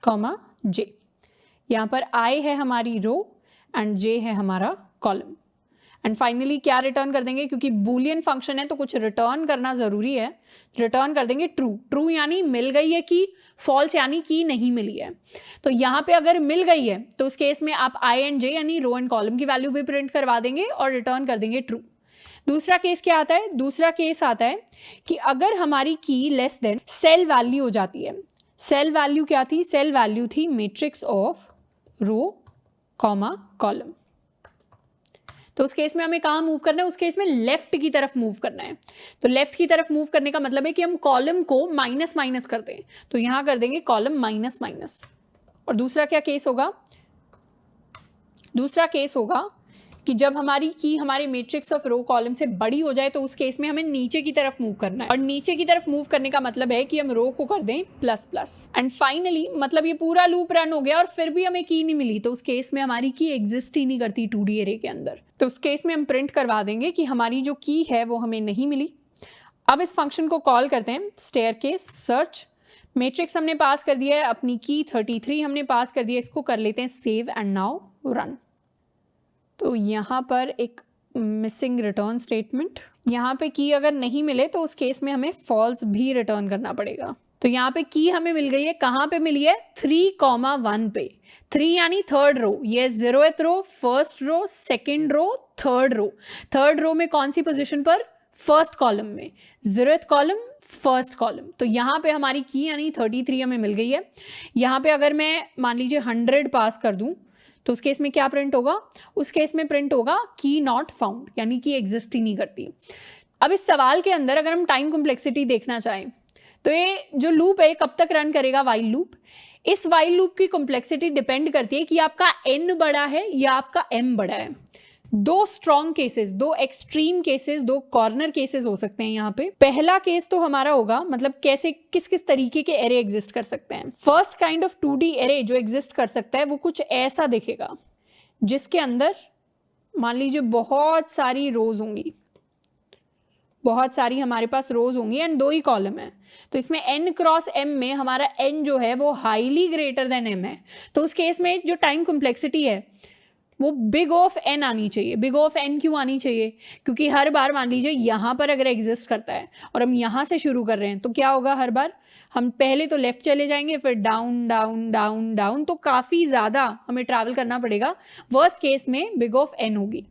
कॉमा j। यहां पर i है हमारी रो एंड j है हमारा कॉलम। एंड फाइनली क्या रिटर्न कर देंगे, क्योंकि बूलियन फंक्शन है तो कुछ रिटर्न करना जरूरी है, रिटर्न कर देंगे ट्रू। ट्रू यानी मिल गई है की, फॉल्स यानी की नहीं मिली है। तो यहाँ पे अगर मिल गई है तो उस केस में आप i एंड j यानी रो एंड कॉलम की वैल्यू भी प्रिंट करवा देंगे और रिटर्न कर देंगे ट्रू। दूसरा केस क्या आता है? दूसरा केस आता है कि अगर हमारी की लेस देन सेल वैल्यू हो जाती है। सेल वैल्यू क्या थी? सेल वैल्यू थी matrix of row comma column. तो उस केस में हमें कहाँ मूव करना है? उस केस में लेफ्ट की तरफ मूव करना है। तो लेफ्ट की तरफ मूव करने का मतलब है कि हम कॉलम को माइनस माइनस कर दें, तो यहां कर देंगे कॉलम माइनस माइनस। और दूसरा क्या केस होगा? दूसरा केस होगा कि जब हमारी की हमारे मैट्रिक्स ऑफ रो कॉलम से बड़ी हो जाए तो उस केस में हमें नीचे की तरफ मूव करना है। और नीचे की तरफ मूव करने का मतलब है कि हम रो को कर दें प्लस प्लस। एंड फाइनली मतलब ये पूरा लूप रन हो गया और फिर भी हमें की नहीं मिली, तो उस केस में हमारी की एग्जिस्ट ही नहीं करती 2D एरे के अंदर। तो उस केस में हम प्रिंट करवा देंगे कि हमारी जो की है वो हमें नहीं मिली। अब इस फंक्शन को कॉल करते हैं स्टेयरकेस सर्च। मैट्रिक्स हमने पास कर दिया है, अपनी की 33 हमने पास कर दिया, इसको कर लेते हैं सेव एंड नाउ रन। तो यहाँ पर एक मिसिंग रिटर्न स्टेटमेंट, यहाँ पे की अगर नहीं मिले तो उस केस में हमें फॉल्स भी रिटर्न करना पड़ेगा। तो यहाँ पे की हमें मिल गई है, कहाँ पे मिली है? 3,1 पे। 3 यानी थर्ड रो, ये 0th row, first row, second row, third row. Third row में कौन सी पोजिशन पर? फर्स्ट कॉलम में, 0th कॉलम, फर्स्ट कॉलम। तो यहाँ पे हमारी की यानी 33 हमें मिल गई है। यहाँ पे अगर मैं मान लीजिए 100 पास कर दूँ तो उस केस में क्या प्रिंट होगा? उस केस में प्रिंट होगा की नॉट फाउंड, यानी कि एग्जिस्ट ही नहीं करती। अब इस सवाल के अंदर अगर हम टाइम कॉम्प्लेक्सिटी देखना चाहें तो ये जो लूप है कब तक रन करेगा? While loop. इस वाइल लूप की कॉम्प्लेक्सिटी डिपेंड करती है कि आपका n बड़ा है या आपका m बड़ा है। दो स्ट्रॉन्ग केसेस, दो एक्सट्रीम केसेस, दो कॉर्नर केसेस हो सकते हैं यहाँ पे। पहला केस तो हमारा होगा मतलब कैसे किस किस तरीके के एरे एग्जिस्ट कर सकते हैं। First kind of 2D array जो एग्जिस्ट कर सकता है वो कुछ ऐसा दिखेगा, जिसके अंदर मान लीजिए बहुत सारी रोज होंगी, बहुत सारी हमारे पास रोज होंगी एंड दो ही कॉलम है। तो इसमें n क्रॉस m में हमारा n जो है वो हाईली ग्रेटर देन m है। तो उस केस में जो टाइम कॉम्प्लेक्सिटी है वो बिग ऑफ n आनी चाहिए। बिग ऑफ n क्यों आनी चाहिए? क्योंकि हर बार मान लीजिए यहाँ पर अगर एग्जिस्ट करता है और हम यहाँ से शुरू कर रहे हैं तो क्या होगा, हर बार हम पहले तो लेफ्ट चले जाएंगे, फिर डाउन डाउन डाउन डाउन, तो काफ़ी ज़्यादा हमें ट्रैवल करना पड़ेगा। वर्स्ट केस में बिग ऑफ n होगी।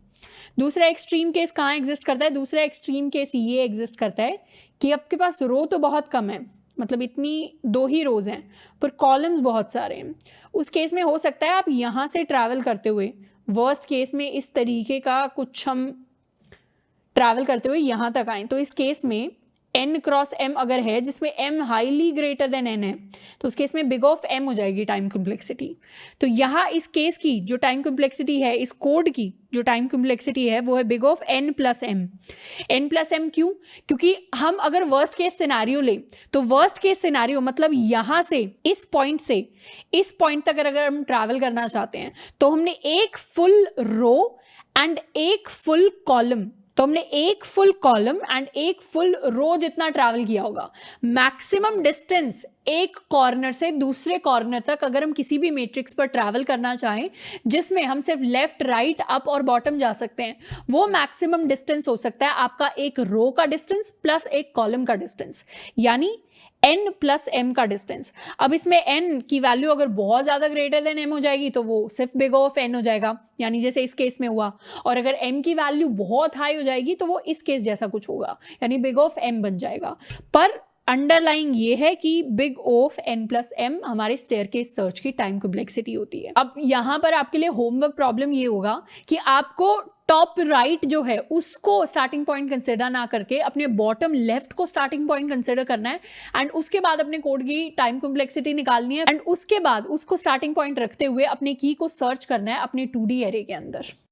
दूसरा एक्सट्रीम केस कहाँ एग्जिस्ट करता है? दूसरा एक्सट्रीम केस ये एग्जिस्ट करता है कि आपके पास रो तो बहुत कम है, मतलब इतनी दो ही रोज हैं, पर कॉलम्स बहुत सारे हैं। उस केस में हो सकता है आप यहाँ से ट्रैवल करते हुए, वर्स्ट केस में इस तरीके का कुछ हम ट्रैवल करते हुए यहाँ तक आए। तो इस केस में n क्रॉस m अगर है जिसमें m highly greater than n है तो उस केस में बिग ऑफ m हो जाएगी टाइम कॉम्प्लेक्सिटी। तो यहाँ इस केस की जो टाइम कॉम्प्लेक्सिटी है, इस कोड की जो टाइम कॉम्प्लेक्सिटी है वो है big of n plus m। n plus m क्यों? क्योंकि हम अगर वर्स्ट केस सिनेरियो ले तो वर्स्ट केस सिनेरियो मतलब यहाँ से इस पॉइंट तक अगर हम ट्रैवल करना चाहते हैं तो हमने एक फुल रो एंड एक फुल कॉलम, तो हमने एक फुल कॉलम एंड एक फुल रो जितना ट्रैवल किया होगा। मैक्सिमम डिस्टेंस एक कॉर्नर से दूसरे कॉर्नर तक अगर हम किसी भी मैट्रिक्स पर ट्रैवल करना चाहें जिसमें हम सिर्फ लेफ्ट राइट अप और बॉटम जा सकते हैं, वो मैक्सिमम डिस्टेंस हो सकता है आपका एक रो का डिस्टेंस प्लस एक कॉलम का डिस्टेंस, यानी n प्लस m का डिस्टेंस। अब इसमें n की वैल्यू अगर बहुत ज़्यादा ग्रेटर देन m हो जाएगी तो वो सिर्फ बिग ऑफ n हो जाएगा, यानी जैसे इस केस में हुआ। और अगर m की वैल्यू बहुत हाई हो जाएगी तो वो इस केस जैसा कुछ होगा, यानी बिग ऑफ m बन जाएगा। पर अंडरलाइंग ये है कि big of n plus m हमारे स्टेयरकेस सर्च की टाइम कॉम्प्लेक्सिटी होती है। अब यहाँ पर आपके लिए होमवर्क प्रॉब्लम ये होगा कि आपको टॉप राइट जो है उसको स्टार्टिंग पॉइंट कंसिडर ना करके अपने बॉटम लेफ्ट को स्टार्टिंग पॉइंट कंसिडर करना है एंड उसके बाद अपने कोड की टाइम कॉम्प्लेक्सिटी निकालनी है एंड उसके बाद उसको स्टार्टिंग पॉइंट रखते हुए अपने की को सर्च करना है अपने 2D एरे के अंदर।